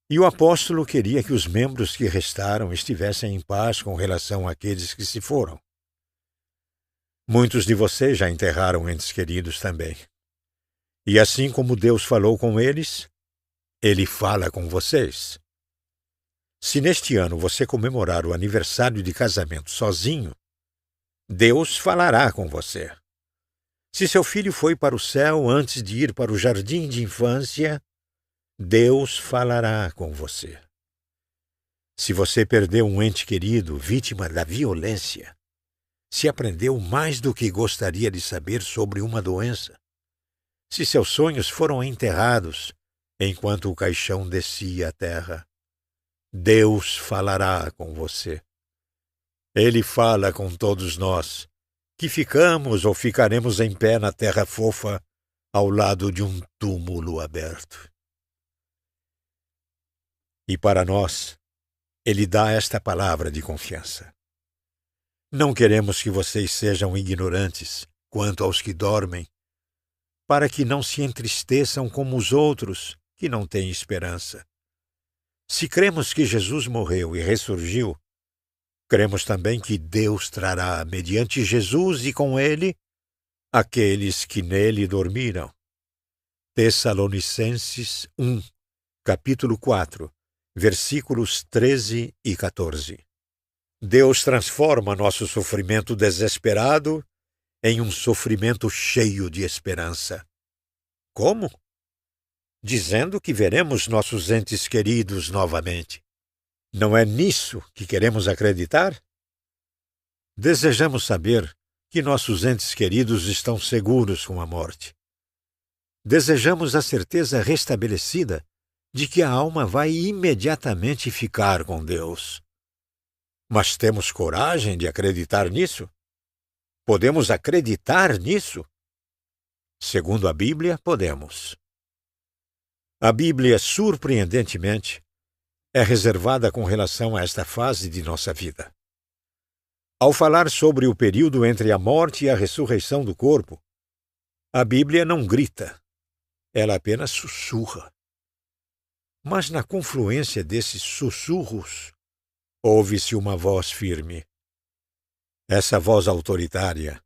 E o apóstolo queria que os membros que restaram estivessem em paz com relação àqueles que se foram. Muitos de vocês já enterraram entes queridos também. E assim como Deus falou com eles, Ele fala com vocês. Se neste ano você comemorar o aniversário de casamento sozinho, Deus falará com você. Se seu filho foi para o céu antes de ir para o jardim de infância, Deus falará com você. Se você perdeu um ente querido vítima da violência, se aprendeu mais do que gostaria de saber sobre uma doença, se seus sonhos foram enterrados enquanto o caixão descia à terra, Deus falará com você. Ele fala com todos nós, que ficamos ou ficaremos em pé na terra fofa ao lado de um túmulo aberto. E para nós, Ele dá esta palavra de confiança. Não queremos que vocês sejam ignorantes quanto aos que dormem, para que não se entristeçam como os outros que não têm esperança. Se cremos que Jesus morreu e ressurgiu, cremos também que Deus trará, mediante Jesus e com Ele, aqueles que nele dormiram. Tessalonicenses 1, capítulo 4, versículos 13 e 14. Deus transforma nosso sofrimento desesperado em um sofrimento cheio de esperança. Como? Dizendo que veremos nossos entes queridos novamente. Não é nisso que queremos acreditar? Desejamos saber que nossos entes queridos estão seguros com a morte. Desejamos a certeza restabelecida de que a alma vai imediatamente ficar com Deus. Mas temos coragem de acreditar nisso? Podemos acreditar nisso? Segundo a Bíblia, podemos. A Bíblia, surpreendentemente, é reservada com relação a esta fase de nossa vida. Ao falar sobre o período entre a morte e a ressurreição do corpo, a Bíblia não grita, ela apenas sussurra. Mas na confluência desses sussurros, ouve-se uma voz firme. Essa voz autoritária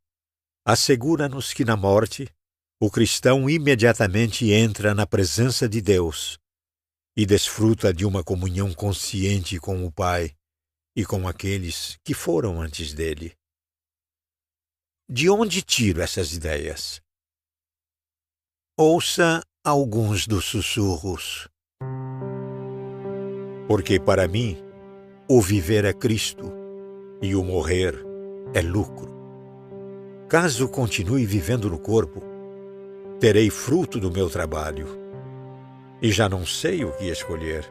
assegura-nos que na morte, o cristão imediatamente entra na presença de Deus e desfruta de uma comunhão consciente com o Pai e com aqueles que foram antes dele. De onde tiro essas ideias? Ouça alguns dos sussurros. Porque para mim, o viver é Cristo e o morrer é lucro. Caso continue vivendo no corpo, terei fruto do meu trabalho e já não sei o que escolher.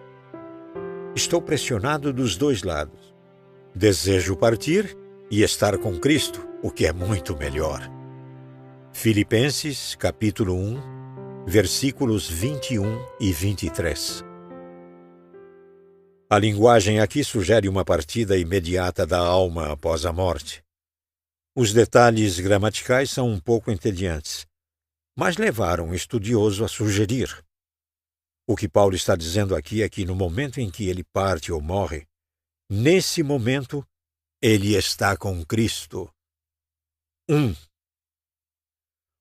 Estou pressionado dos dois lados. Desejo partir e estar com Cristo, o que é muito melhor. Filipenses, capítulo 1, versículos 21 e 23. A linguagem aqui sugere uma partida imediata da alma após a morte. Os detalhes gramaticais são um pouco entediantes, mas levaram o estudioso a sugerir. O que Paulo está dizendo aqui é que no momento em que ele parte ou morre, nesse momento, ele está com Cristo. 1.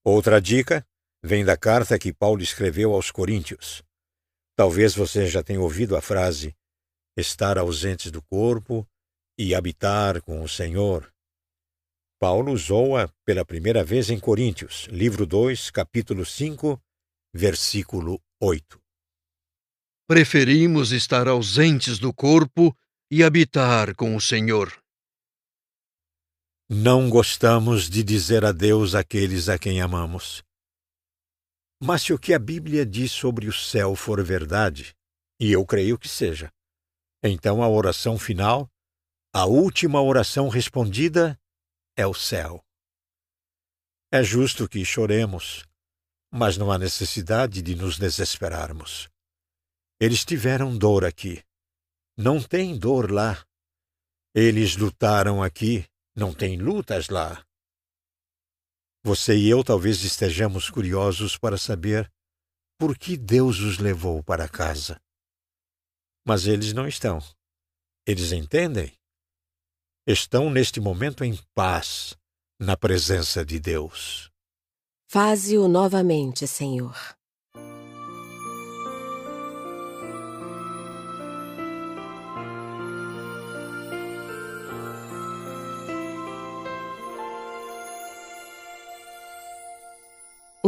Outra dica vem da carta que Paulo escreveu aos Coríntios. Talvez você já tenha ouvido a frase estar ausentes do corpo e habitar com o Senhor. Paulo usou-a pela primeira vez em Coríntios, livro 2, capítulo 5, versículo 8. Preferimos estar ausentes do corpo e habitar com o Senhor. Não gostamos de dizer adeus àqueles a quem amamos. Mas se o que a Bíblia diz sobre o céu for verdade, e eu creio que seja, então a oração final, a última oração respondida, é o céu. É justo que choremos, mas não há necessidade de nos desesperarmos. Eles tiveram dor aqui. Não tem dor lá. Eles lutaram aqui. Não tem lutas lá. Você e eu talvez estejamos curiosos para saber por que Deus os levou para casa. Mas eles não estão. Eles entendem. Estão neste momento em paz, na presença de Deus. Faze-o novamente, Senhor.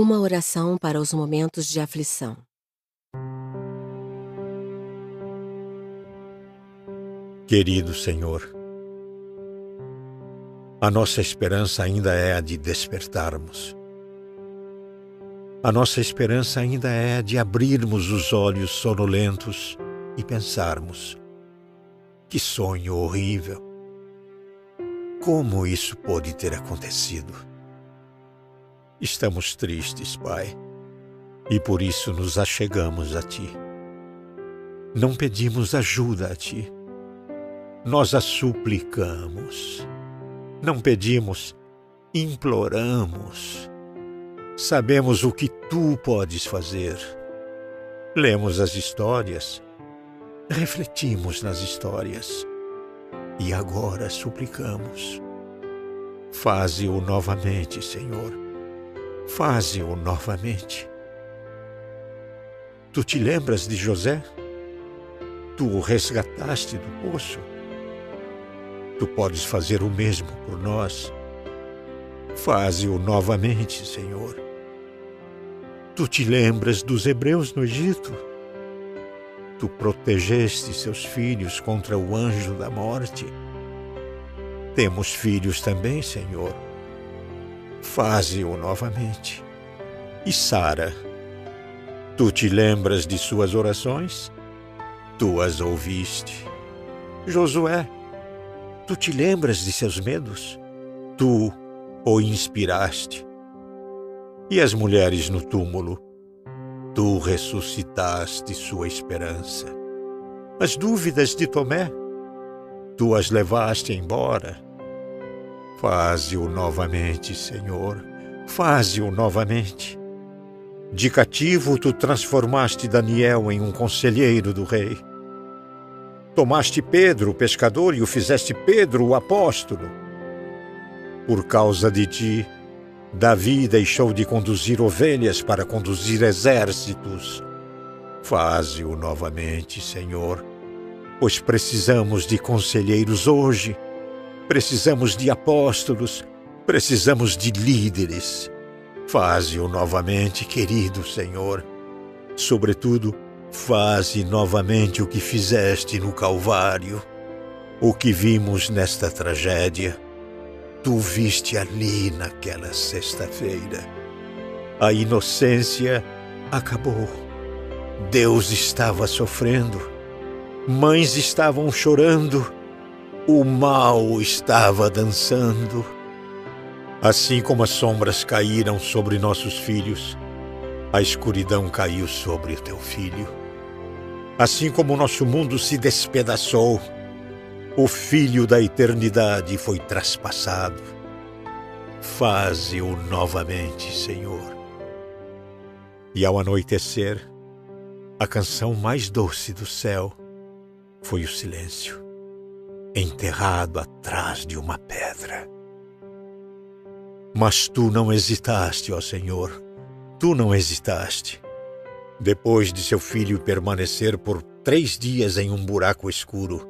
Uma oração para os momentos de aflição. Querido Senhor, a nossa esperança ainda é a de despertarmos. A nossa esperança ainda é a de abrirmos os olhos sonolentos e pensarmos: que sonho horrível! Como isso pôde ter acontecido? Estamos tristes, Pai, e por isso nos achegamos a Ti. Não pedimos ajuda a Ti. Nós a suplicamos. Não pedimos, imploramos. Sabemos o que Tu podes fazer. Lemos as histórias, refletimos nas histórias e agora suplicamos. Faze-o novamente, Senhor. Faze-o novamente. Tu te lembras de José? Tu o resgataste do poço. Tu podes fazer o mesmo por nós. Faze-o novamente, Senhor. Tu te lembras dos hebreus no Egito? Tu protegeste seus filhos contra o anjo da morte. Temos filhos também, Senhor. Faze-o novamente. E Sara, tu te lembras de suas orações? Tu as ouviste. Josué, tu te lembras de seus medos? Tu o inspiraste. E as mulheres no túmulo? Tu ressuscitaste sua esperança. As dúvidas de Tomé? Tu as levaste embora. Faze-o novamente, Senhor. Faze-o novamente. De cativo, tu transformaste Daniel em um conselheiro do rei. Tomaste Pedro, o pescador, e o fizeste Pedro, o apóstolo. Por causa de ti, Davi deixou de conduzir ovelhas para conduzir exércitos. Faze-o novamente, Senhor, pois precisamos de conselheiros hoje. Precisamos de apóstolos, precisamos de líderes. Faze-o novamente, querido Senhor. Sobretudo, faze novamente o que fizeste no Calvário. O que vimos nesta tragédia, tu viste ali naquela sexta-feira. A inocência acabou. Deus estava sofrendo. Mães estavam chorando. O mal estava dançando. Assim como as sombras caíram sobre nossos filhos, a escuridão caiu sobre o teu filho. Assim como o nosso mundo se despedaçou, o Filho da eternidade foi traspassado. Faze-o novamente, Senhor. E ao anoitecer, a canção mais doce do céu foi o silêncio, enterrado atrás de uma pedra. Mas tu não hesitaste, ó Senhor, tu não hesitaste. Depois de seu filho permanecer por 3 dias em um buraco escuro,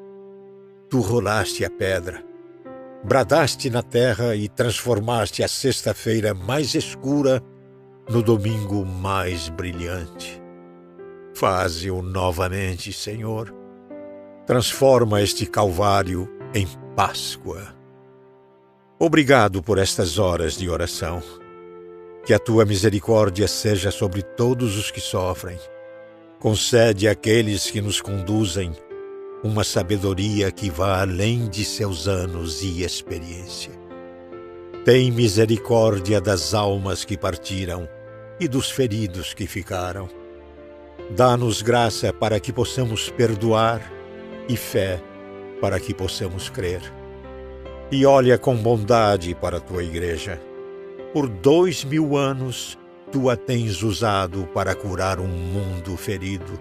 tu rolaste a pedra, bradaste na terra e transformaste a sexta-feira mais escura no domingo mais brilhante. Faze-o novamente, Senhor. Transforma este Calvário em Páscoa. Obrigado por estas horas de oração. Que a tua misericórdia seja sobre todos os que sofrem. Concede àqueles que nos conduzem uma sabedoria que vá além de seus anos e experiência. Tem misericórdia das almas que partiram e dos feridos que ficaram. Dá-nos graça para que possamos perdoar e fé para que possamos crer. E olha com bondade para a tua igreja. Por 2000 anos, tu a tens usado para curar um mundo ferido.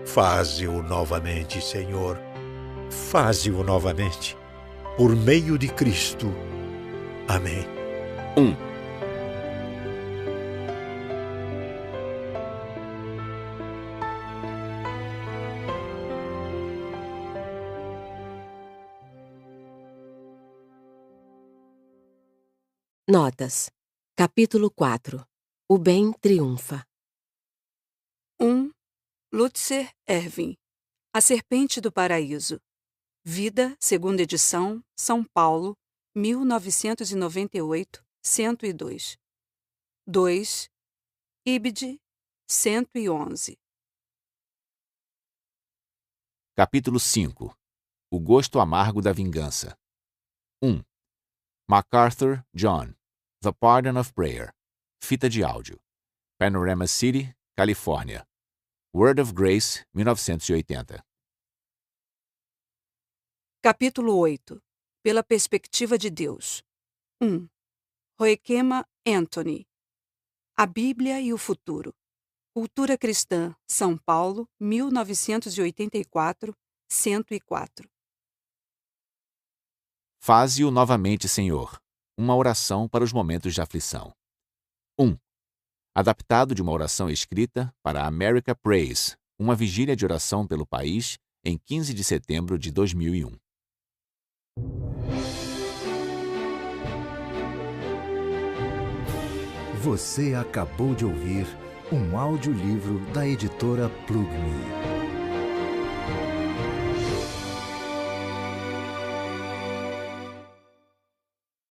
Faze-o novamente, Senhor. Faze-o novamente. Por meio de Cristo. Amém. 1. Notas. Capítulo 4. O bem triunfa. 1. Lutzer Erwin. A Serpente do Paraíso. Vida, segunda edição, São Paulo, 1998, 102. 2. Ibid, 111. Capítulo 5. O gosto amargo da vingança. 1. MacArthur, John. The Pardon of Prayer. Fita de áudio. Panorama City, Califórnia. Word of Grace, 1980. Capítulo 8. Pela perspectiva de Deus. 1. Roekema Anthony. A Bíblia e o Futuro. Cultura Cristã, São Paulo, 1984, 104. Faze-o novamente, Senhor. Uma oração para os momentos de aflição. 1. Adaptado de uma oração escrita para America Praise, uma vigília de oração pelo país, em 15 de setembro de 2001. Você acabou de ouvir um audiolivro da editora Plug Me.